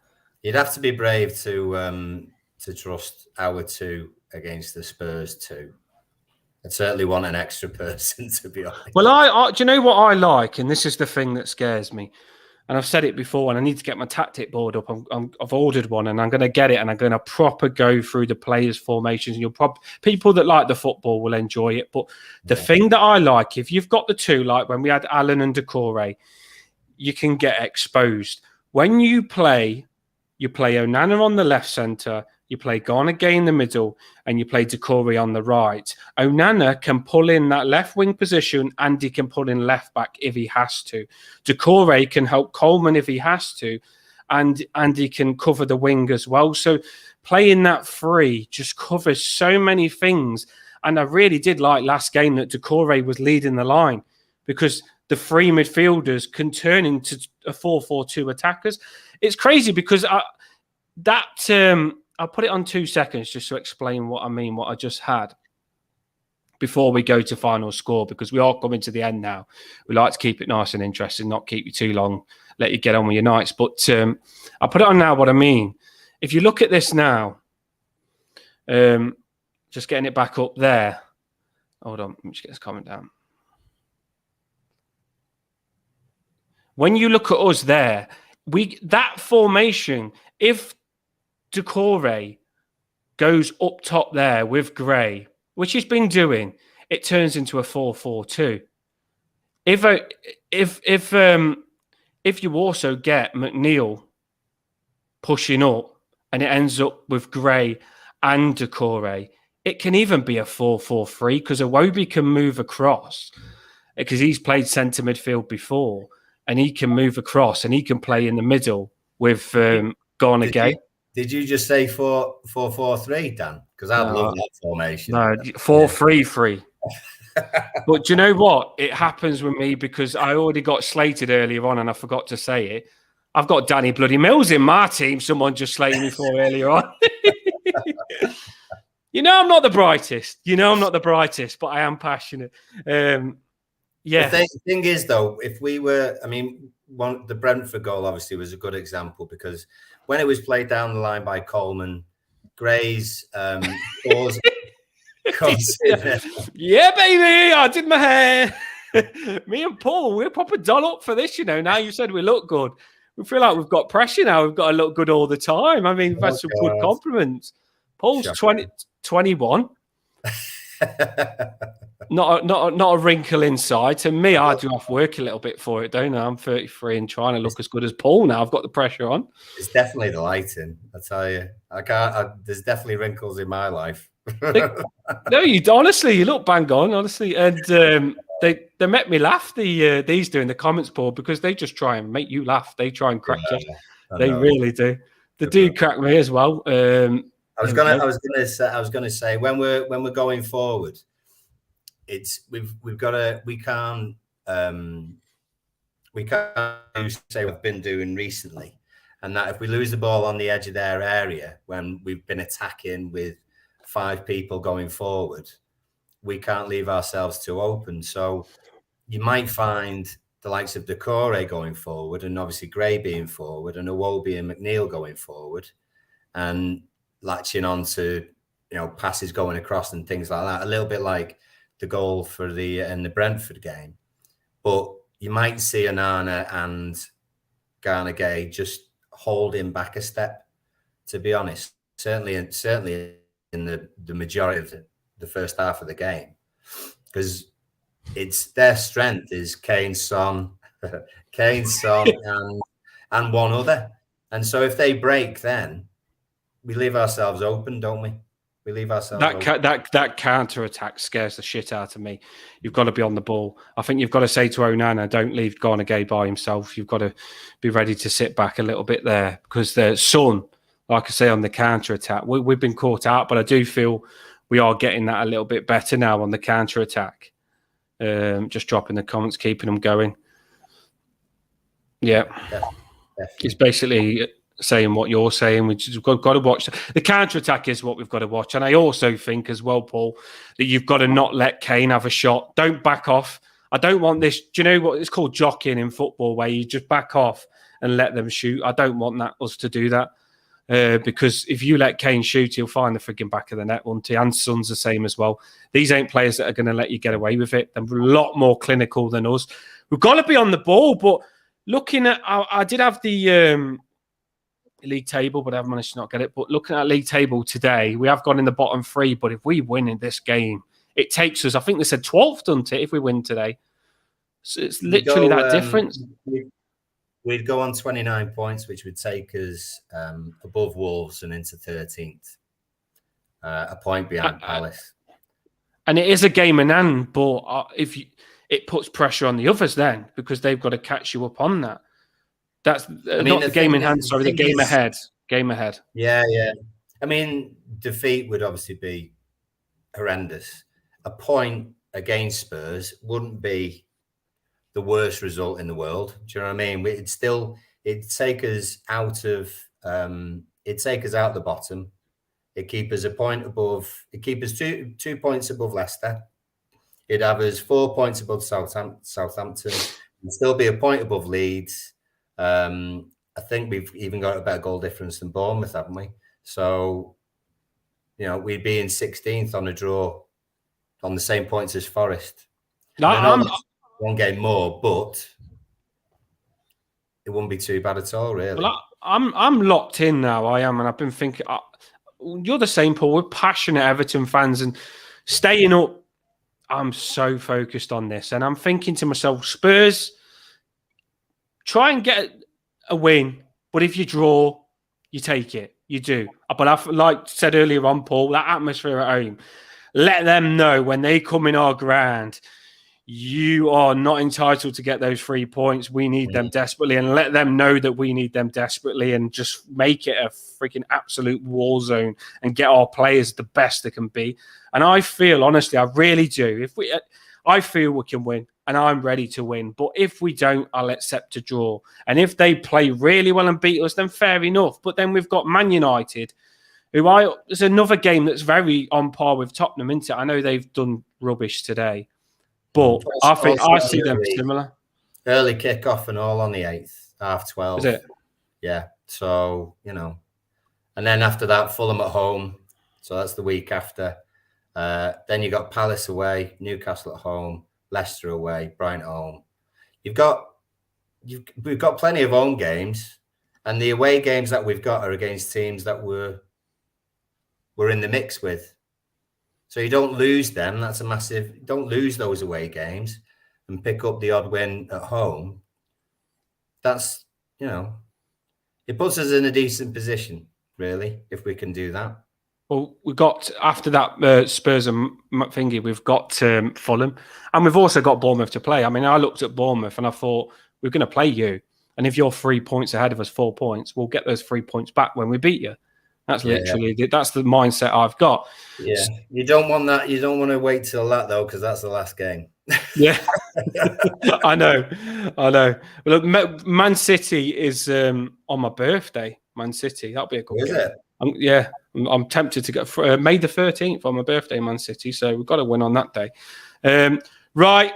B: You'd have to be brave to trust our 2 against the Spurs 2. I'd certainly want an extra person, to be honest.
A: Well, I do you know what I like? And this is the thing that scares me. And I've said it before, and I need to get my tactic board up. I've ordered one, and I'm going to get it, and I'm going to proper go through the players' formations. And people that like the football will enjoy it. But the thing that I like, if you've got the 2, like when we had Alan and Decore, you can get exposed. When you play Onana on the left centre, you play Garnagay in the middle, and you play Doucouré on the right. Onana can pull in that left wing position, and he can pull in left back if he has to. Doucouré can help Coleman if he has to, and he can cover the wing as well. So playing that free just covers so many things. And I really did like last game that Doucouré was leading the line, because the three midfielders can turn into a 4-4-2 attackers. It's crazy because I'll put it on 2 seconds just to explain what I mean, what I just had, before we go to final score, because we are coming to the end now. We like to keep it nice and interesting, not keep you too long, let you get on with your nights. But I'll put it on now what I mean. If you look at this now, just getting it back up there. Hold on, let me just get this comment down. When you look at us there, that formation, if Doucouré goes up top there with Gray, which he's been doing, it turns into a 4-4-2. If you also get McNeil pushing up and it ends up with Gray and Doucouré, it can even be a 4-4-3 because Iwobi can move across, because he's played centre midfield before, and he can move across and he can play in the middle with Garnagay.
B: Did you just say 4-4-3, Dan? Because I'd love that formation.
A: No, 4-3-3. But do you know what? It happens with me because I already got slated earlier on and I forgot to say it. I've got Danny Bloody Mills in my team. Someone just slated me for earlier on. I'm not the brightest. But I am passionate. Yeah.
B: The thing is, though, if we were, the Brentford goal obviously was a good example, because when it was played down the line by Coleman, Gray's balls comes in.
A: Yeah, baby, I did my hair. Me and Paul, we're proper doll up for this, Now you said we look good. We feel like we've got pressure now. We've got to look good all the time. We've had some good compliments. Paul's 21. Not a wrinkle inside. To me, I do have to work a little bit for it, don't I? I'm 33 and trying to look as good as Paul now. I've got the pressure on.
B: It's definitely the lighting, I tell you. There's definitely wrinkles in my life.
A: No, you look bang on, honestly. And they make me laugh, these doing the comments, Paul, because they just try and make you laugh. They try and crack you. They really do. They do crack me as well.
B: I was gonna say when we're going forward, we can't say we've been doing recently, and that if we lose the ball on the edge of their area when we've been attacking with 5 people going forward, we can't leave ourselves too open. So you might find the likes of Doucouré going forward, and obviously Gray being forward, and Iwobi and McNeil going forward, and latching on to passes going across and things like that, a little bit like the goal for in the Brentford game. But you might see Onana and Garnagay just holding back a step, to be honest. Certainly in the majority of the first half of the game, because it's their strength is Kane, Son, and one other. And so if they break, then we leave ourselves open, don't we? We leave ourselves open.
A: That counter-attack scares the shit out of me. You've got to be on the ball. I think you've got to say to Onana, don't leave Garnagay by himself. You've got to be ready to sit back a little bit there, because the Son, like I say, on the counter-attack, we've been caught out, but I do feel we are getting that a little bit better now on the counter-attack. Just dropping the comments, keeping them going. Yeah. It's basically saying what you're saying, which is we've got to watch. The counter-attack is what we've got to watch. And I also think as well, Paul, that you've got to not let Kane have a shot. Don't back off. I don't want this. Do you know what it's called? Jockeying in football, where you just back off and let them shoot. I don't want us to do that. Because if you let Kane shoot, he'll find the frigging back of the net, won't he? And Son's the same as well. These ain't players that are going to let you get away with it. They're a lot more clinical than us. We've got to be on the ball. But looking at, I did have the league table, but I haven't managed to not get it. But looking at league table today, we have gone in the bottom 3. But if we win in this game, it takes us, I think they said 12th, doesn't it, if we win today? So it's literally that difference.
B: we'd go on 29 points, which would take us above Wolves and into 13th, a point behind Palace.
A: And it is a game in hand, but it puts pressure on the others then, because they've got to catch you up on that. That's not the game in hand. Sorry, the game ahead. Game ahead.
B: Yeah, yeah. I mean, defeat would obviously be horrendous. A point against Spurs wouldn't be the worst result in the world. Do you know what I mean? It'd take us out of the bottom. It'd keep us a point above. It'd keep us 2 points above Leicester. It'd have us 4 points above Southampton. It'd still be a point above Leeds. I think we've even got a better goal difference than Bournemouth, haven't we? So, you know, we'd be in 16th on a draw on the same points as Forest. No, I'm one game more, but it wouldn't be too bad at all, really.
A: Well, I'm locked in now. I am, and I've been thinking. You're the same, Paul. We're passionate Everton fans, and staying up. I'm so focused on this, and I'm thinking to myself, Spurs, try and get a win, but if you draw, you take it. You do. But I've, like said earlier on, Paul, that atmosphere at home, let them know when they come in our ground, you are not entitled to get those 3 points. We need them desperately, and let them know that we need them desperately, and just make it a freaking absolute war zone and get our players the best they can be. And I feel, honestly, I really do. I feel we can win, and I'm ready to win. But if we don't, I'll accept a draw. And if they play really well and beat us, then fair enough. But then we've got Man United, there's another game that's very on par with Tottenham, isn't it? I know they've done rubbish today, but I see them similar.
B: Early kickoff and all on the 8th, 12:30.
A: Is it?
B: Yeah. So, you know, and then after that, Fulham at home. So that's the week after. Then you got Palace away, Newcastle at home, Leicester away, Brighton at home. We've got plenty of home games, and the away games that we've got are against teams that we're in the mix with. So you don't lose them. That's a massive. Don't lose those away games and pick up the odd win at home. That's, you know, it puts us in a decent position, really, if we can do that.
A: Well, we got, after that Spurs and thingy, we've got Fulham, and we've also got Bournemouth to play. I mean, I looked at Bournemouth and I thought, we're going to play you. And if you're 3 points ahead of us, 4 points, we'll get those 3 points back when we beat you. That's literally, that's the mindset I've got.
B: Yeah. You don't want that. You don't want to wait till that, though, because that's the last game.
A: Yeah. I know. Look, Man City is on my birthday. Man City. That'll be a good game. Is it? I'm tempted to get May the 13th on my birthday, Man City. So we've got to win on that day. Right.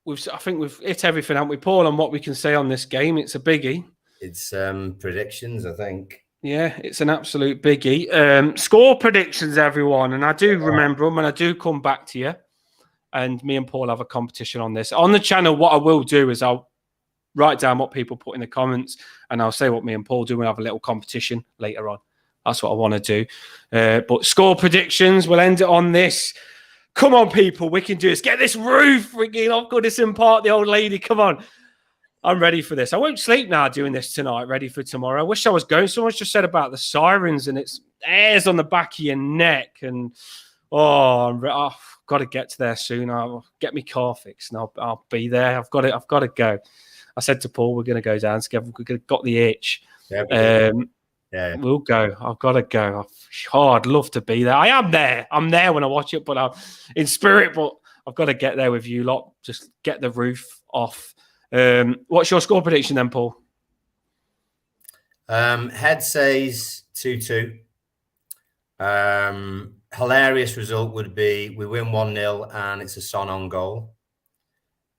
A: I think we've hit everything, haven't we, Paul, on what we can say on this game. It's a biggie.
B: It's predictions, I think.
A: Yeah, it's an absolute biggie. Score predictions, everyone. And I do remember them, and I do come back to you. And me and Paul have a competition on this. On the channel, what I will do is I'll write down what people put in the comments, and I'll say what me and Paul do. We'll have a little competition later on. That's what I want to do. But score predictions, we'll end it on this. Come on, people. We can do this. Get this roof freaking off Goodison Park, the old lady. Come on. I'm ready for this. I won't sleep now doing this tonight, ready for tomorrow. I wish I was going. Someone's just said about the sirens and it's hairs on the back of your neck. And, I've got to get to there soon. I'll get my car fixed and I'll be there. I've got to go. I said to Paul, we're going to go down together. We've got the itch.
B: Yeah.
A: We'll go. I've got to go. I'd love to be there. I am there. I'm there when I watch it, but I'm in spirit. But I've got to get there with you lot. Just get the roof off. What's your score prediction then, Paul?
B: Head says 2-2. Hilarious result would be we win 1-0 and it's a Son on goal.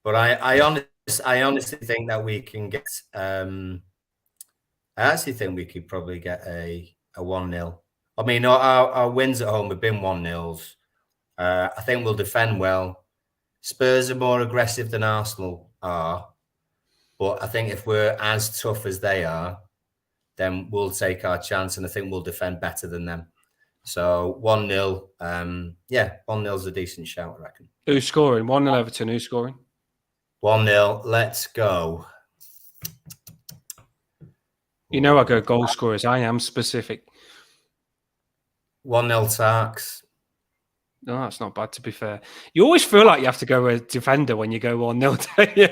B: But I honestly think that we can get. I actually think we could probably get a 1-0. I mean, our wins at home have been 1-0s. I think we'll defend well. Spurs are more aggressive than Arsenal are. But I think if we're as tough as they are, then we'll take our chance. And I think we'll defend better than them. So 1-0. 1-0 is a decent shout, I reckon.
A: Who's scoring? 1-0 Everton. Who's scoring?
B: 1-0. Let's go.
A: You know I go goal scorers. I am specific.
B: 1-0 Tarks.
A: No, that's not bad, to be fair. You always feel like you have to go a defender when you go 1-0, don't you?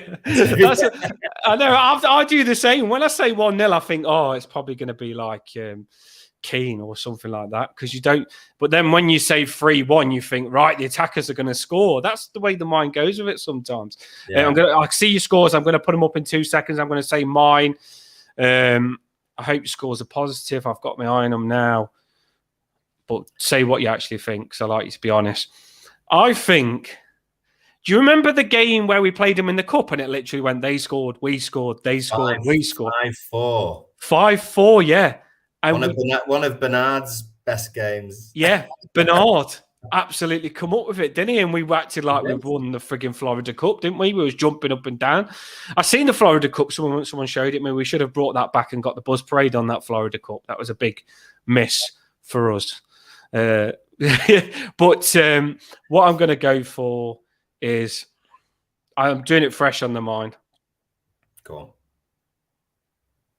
A: I know. I do the same. When I say 1-0, I think, oh, it's probably going to be like Keane or something like that, because you don't. But then when you say 3-1, you think, right, the attackers are going to score. That's the way the mind goes with it sometimes.
B: Yeah.
A: I see your scores. I'm going to put them up in 2 seconds. I'm going to say mine. I hope your scores are positive. I've got my eye on them now. But say what you actually think, because I like you to be honest. I think, do you remember the game where we played them in the cup and it literally went, they scored, we scored, they scored, we scored?
B: 5-4.
A: 5-4, yeah. And
B: one of Bernard's best games.
A: Yeah, Bernard absolutely come up with it, didn't he? And we acted like we'd won the frigging Florida Cup, didn't we? We was jumping up and down. I seen the Florida Cup. Someone showed it me. We should have brought that back and got the buzz parade on that Florida Cup. That was a big miss for us. But what I'm going to go for is I'm doing it fresh on the mind.
B: Go on.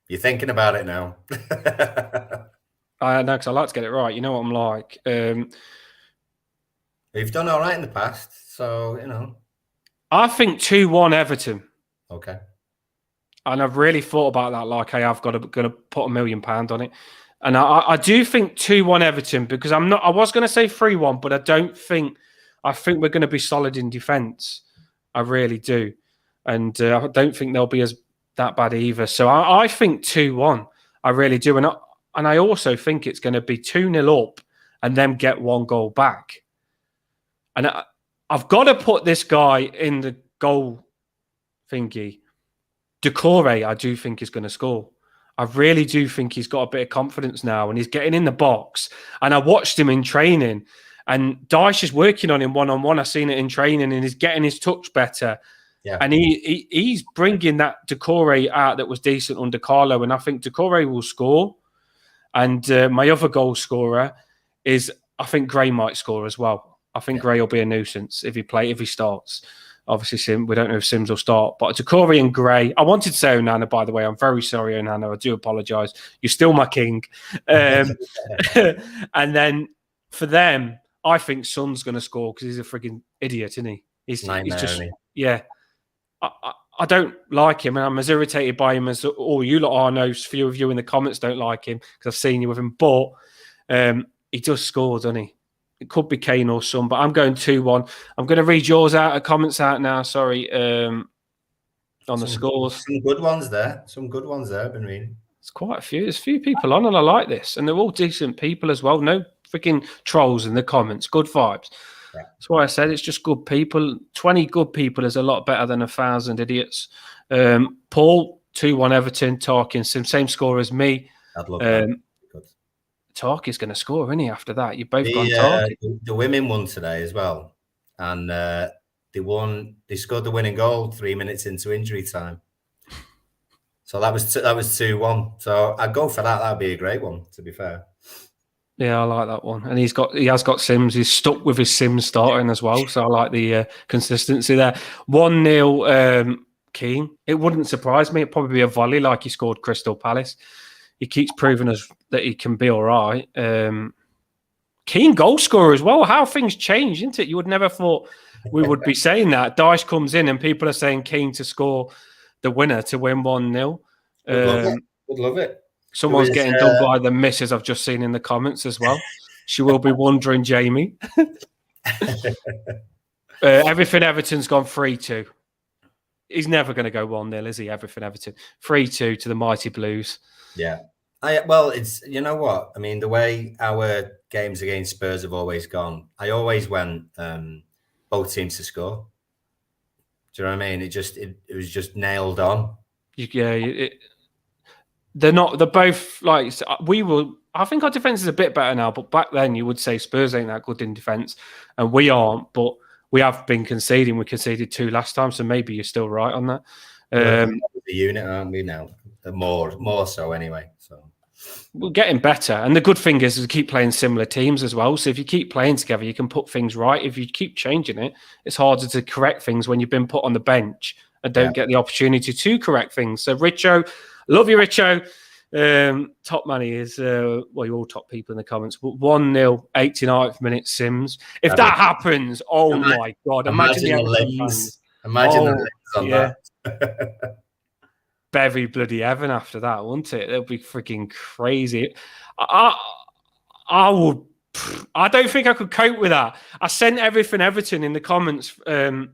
B: You're thinking about it now.
A: I know, because I like to get it right. You know what I'm like.
B: You've done all right in the past, so, you know.
A: I think 2-1 Everton.
B: Okay.
A: And I've really thought about that. Like, I have going to put £1 million on it. And I do think 2-1 Everton, because I was going to say 3-1, but I think we're going to be solid in defence. I really do. And I don't think they'll be that bad either. So I think 2-1. I really do. And I also think it's going to be 2-0 up and then get 1 goal back. And I've got to put this guy in the goal thingy. Decore, I do think is going to score. I really do think he's got a bit of confidence now and he's getting in the box. And I watched him in training and Dyche is working on him one-on-one. I've seen it in training and he's getting his touch better. Yeah. And he's bringing that Decore out that was decent under Carlo. And I think Decore will score. And my other goal scorer is, I think Gray might score as well. I think Gray will be a nuisance if he starts. Obviously, we don't know if Sims will start. But Decore and Gray. I wanted to say Onana, by the way. I'm very sorry, Onana. I do apologise. You're still my king. And then for them, I think Son's going to score because he's a frigging idiot, isn't he? He's just, yeah. I don't like him, and I'm as irritated by him as all you lot are. I know a few of you in the comments don't like him because I've seen you with him. But he does score, doesn't he? It could be Kane or Son, but I'm going 2-1. I'm going to read yours out, comments out now. Sorry, on the scores.
B: Some good ones there. I've been reading.
A: It's quite a few. There's a few people on, and I like this. And they're all decent people as well. No freaking trolls in the comments. Good vibes. Yeah. That's why I said it's just good people. 20 good people is a lot better than 1,000 idiots. Paul, 2-1 Everton. Tarkin, same score as me.
B: I'd love that.
A: Tark is going to score, isn't he? After that, you've both gone Tark.
B: The women won today as well, and they won. They scored the winning goal 3 minutes into injury time. So that was 2-1. So I'd go for that. That'd be a great one, to be fair.
A: Yeah, I like that one. And he has got Sims. He's stuck with his Sims starting as well. So I like the consistency there. 1-0 Keane. It wouldn't surprise me. It'd probably be a volley like he scored Crystal Palace. He keeps proving us that he can be all right. Keane goal scorer as well. How things change, isn't it? You would never thought we would be saying that. Dyche comes in and people are saying Keane to score the winner to win 1-0.
B: Would love it.
A: Someone's getting done by the misses I've just seen in the comments as well. She will be wondering, Jamie. Everything Everton's gone 3-2. He's never going to go 1-0, is he? Everything Everton. 3-2 to the mighty Blues.
B: Yeah. Well, it's, you know what? I mean, the way our games against Spurs have always gone, I always went both teams to score. Do you know what I mean? It was just nailed on.
A: Yeah. They're both like, I think our defence is a bit better now, but back then you would say Spurs ain't that good in defence, and we aren't, but we have been conceding. We conceded 2 last time, so maybe you're still right on that.
B: The unit, aren't we now? More so anyway. So
A: we're getting better, and the good thing is we keep playing similar teams as well. So if you keep playing together, you can put things right. If you keep changing it, it's harder to correct things when you've been put on the bench and don't get the opportunity to correct things. So Richo, love you, Richo. Top money is, well, you're all top people in the comments, but 1-0, 89th minute Sims. If that happens, oh my God, imagine the Everton fans.
B: Imagine the lens on that.
A: Very bloody heaven after that, wouldn't it? It'll be freaking crazy. I would. I don't think I could cope with that. I sent everything Everton in the comments. No,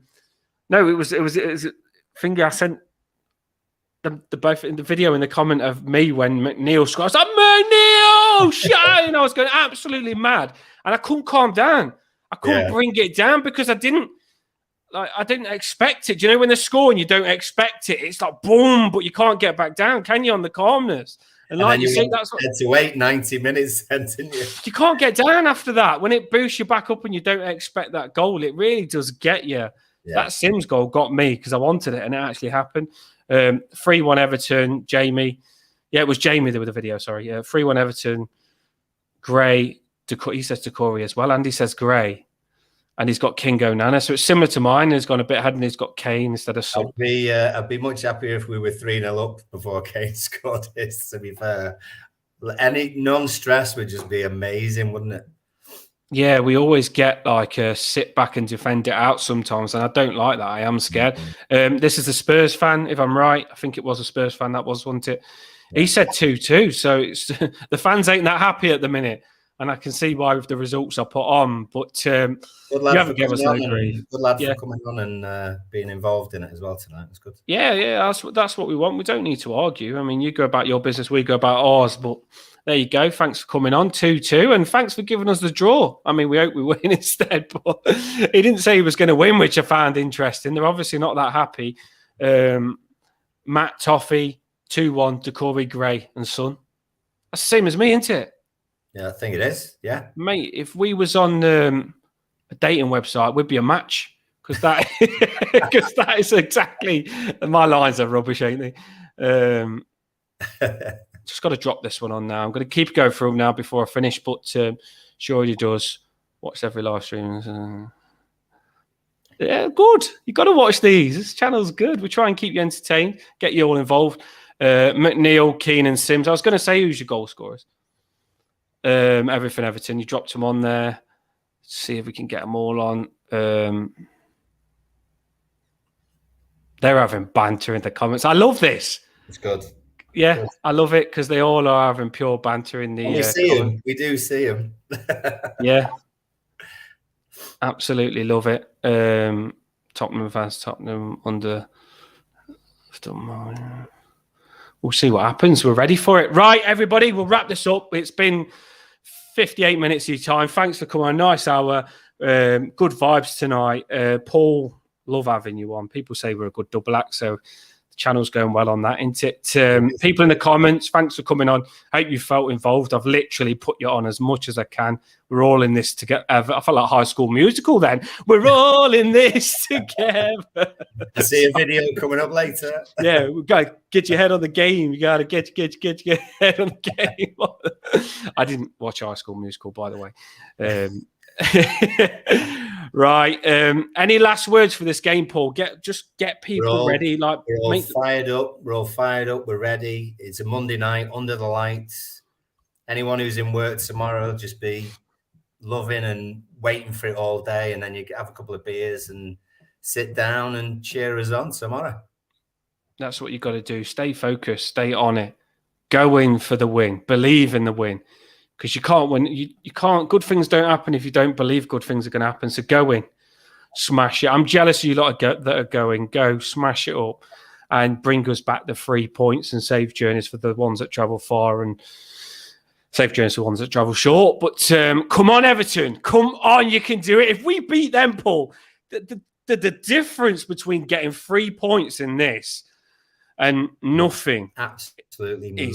A: it was finger. I sent the both in the video in the comment of me when McNeil scored. I was like, McNeil, shine! I was going absolutely mad, and I couldn't calm down. I couldn't bring it down because I didn't expect it. Do you know when they're scoring, you don't expect it? It's like boom, but you can't get back down, can you? On the calmness, and like you say, that's what
B: to wait 90 minutes, didn't you?
A: You can't get down after that. When it boosts you back up and you don't expect that goal, it really does get you. Yeah. That Sims goal got me because I wanted it, and it actually happened. 3-1 Everton, Jamie. Yeah, it was Jamie that with the video, sorry. 3-1 Everton, Gray. He says Decore as well. Andy says Gray. And he's got Kingo Nana. So it's similar to mine. He's gone a bit ahead and he's got Kane instead of Son.
B: I'd be much happier if we were 3-0 up before Kane scored this, to be fair. Any non-stress would just be amazing, wouldn't it?
A: Yeah, we always get like a sit back and defend it out sometimes, and I don't like that. I am scared. This is a Spurs fan, if I'm right. I think it was a Spurs fan that wasn't it? Yeah. He said 2-2, so it's, the fans ain't that happy at the minute, and I can see why with the results I put on. But you haven't given us no grief.
B: Good lad for coming on and being involved in it as well tonight. It's good.
A: Yeah, that's what we want. We don't need to argue. I mean, you go about your business, we go about ours, but. There you go. Thanks for coming on 2-2, and thanks for giving us the draw. I mean, we hope we win instead, but he didn't say he was going to win, which I found interesting. They're obviously not that happy. Matt Toffee, 2-1, Decore, Gray, and Son. That's the same as me, isn't it?
B: Yeah, I think it is. Yeah,
A: mate. If we was on a dating website, we'd be a match because that is exactly. My lines are rubbish, ain't they? Just got to drop this one on now. I'm going to keep going through them now before I finish, but she already does. Watch every live stream. Yeah, good. You got to watch these. This channel's good. We try and keep you entertained, get you all involved. McNeil, Keane, and Sims. I was going to say who's your goal scorers. Everything Everton. You dropped them on there. Let's see if we can get them all on. They're having banter in the comments. I love this.
B: It's good.
A: Yeah, I love it because they all are having pure banter in the.
B: We see them. We do see them.
A: Yeah, absolutely love it. Tottenham fans, Tottenham under. We'll see what happens. We're ready for it, right? Everybody, we'll wrap this up. It's been 58 minutes of your time. Thanks for coming on. Nice hour. Good vibes tonight. Paul, love having you on. People say we're a good double act, so. Channel's going well on that, isn't it? People in the comments, thanks for coming on. I hope you felt involved. I've literally put you on as much as I can. We're all in this together. I felt like High School Musical then. We're all in this together.
B: I see a video coming up later.
A: Yeah, we've got to get your head on the game. You got to get your head on the game. I didn't watch High School Musical, by the way. Right. Any last words for this game, Paul? Just get people ready. Like
B: we're all fired up. We're all fired up. We're ready. It's a Monday night under the lights. Anyone who's in work tomorrow, just be loving and waiting for it all day, and then you have a couple of beers and sit down and cheer us on tomorrow.
A: That's what you got to do. Stay focused. Stay on it. Go in for the win. Believe in the win. Because you can't win. You can't. Good things don't happen if you don't believe good things are going to happen. So go in, smash it. I'm jealous of you lot that are going. Go, smash it up, and bring us back the 3 points and safe journeys for the ones that travel far and safe journeys for the ones that travel short. But come on, Everton. Come on, you can do it. If we beat them, Paul, the difference between getting 3 points in this and nothing
B: absolutely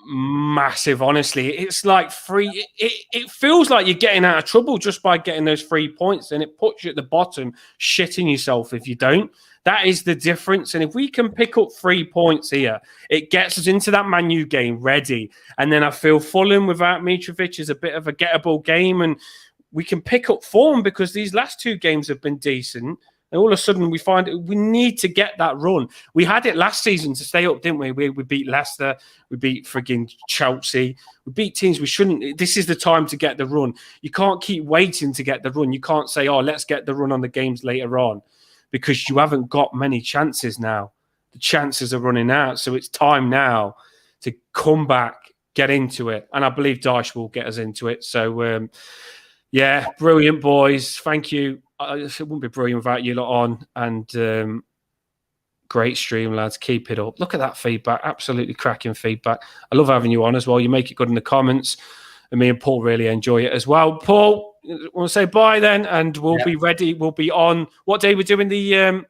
A: massive. Honestly, it's like free. It feels like you're getting out of trouble just by getting those 3 points, and it puts you at the bottom, shitting yourself if you don't. That is the difference. And if we can pick up 3 points here, it gets us into that Man U game ready. And then I feel Fulham without Mitrovic is a bit of a gettable game, and we can pick up form because these last 2 games have been decent. And all of a sudden, we find we need to get that run. We had it last season to stay up, didn't we? We beat Leicester. We beat frigging Chelsea. We beat teams we shouldn't. This is the time to get the run. You can't keep waiting to get the run. You can't say, oh, let's get the run on the games later on, because you haven't got many chances now. The chances are running out. So it's time now to come back, get into it. And I believe Dyche will get us into it. So, yeah, brilliant, boys. Thank you. It wouldn't be brilliant without you lot on. And great stream, lads. Keep it up. Look at that feedback. Absolutely cracking feedback. I love having you on as well. You make it good in the comments. And me and Paul really enjoy it as well. Paul, want to say bye then? And we'll be ready. We'll be on. What day we're doing the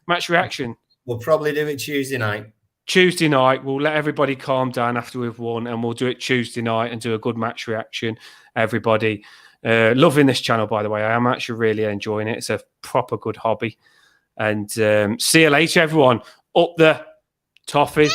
A: match reaction?
B: We'll probably do it Tuesday night.
A: Tuesday night. We'll let everybody calm down after we've won, and we'll do it Tuesday night and do a good match reaction. Everybody. Loving this channel, by the way. I am actually really enjoying it. It's a proper good hobby. And see you later, everyone. Up the Toffees.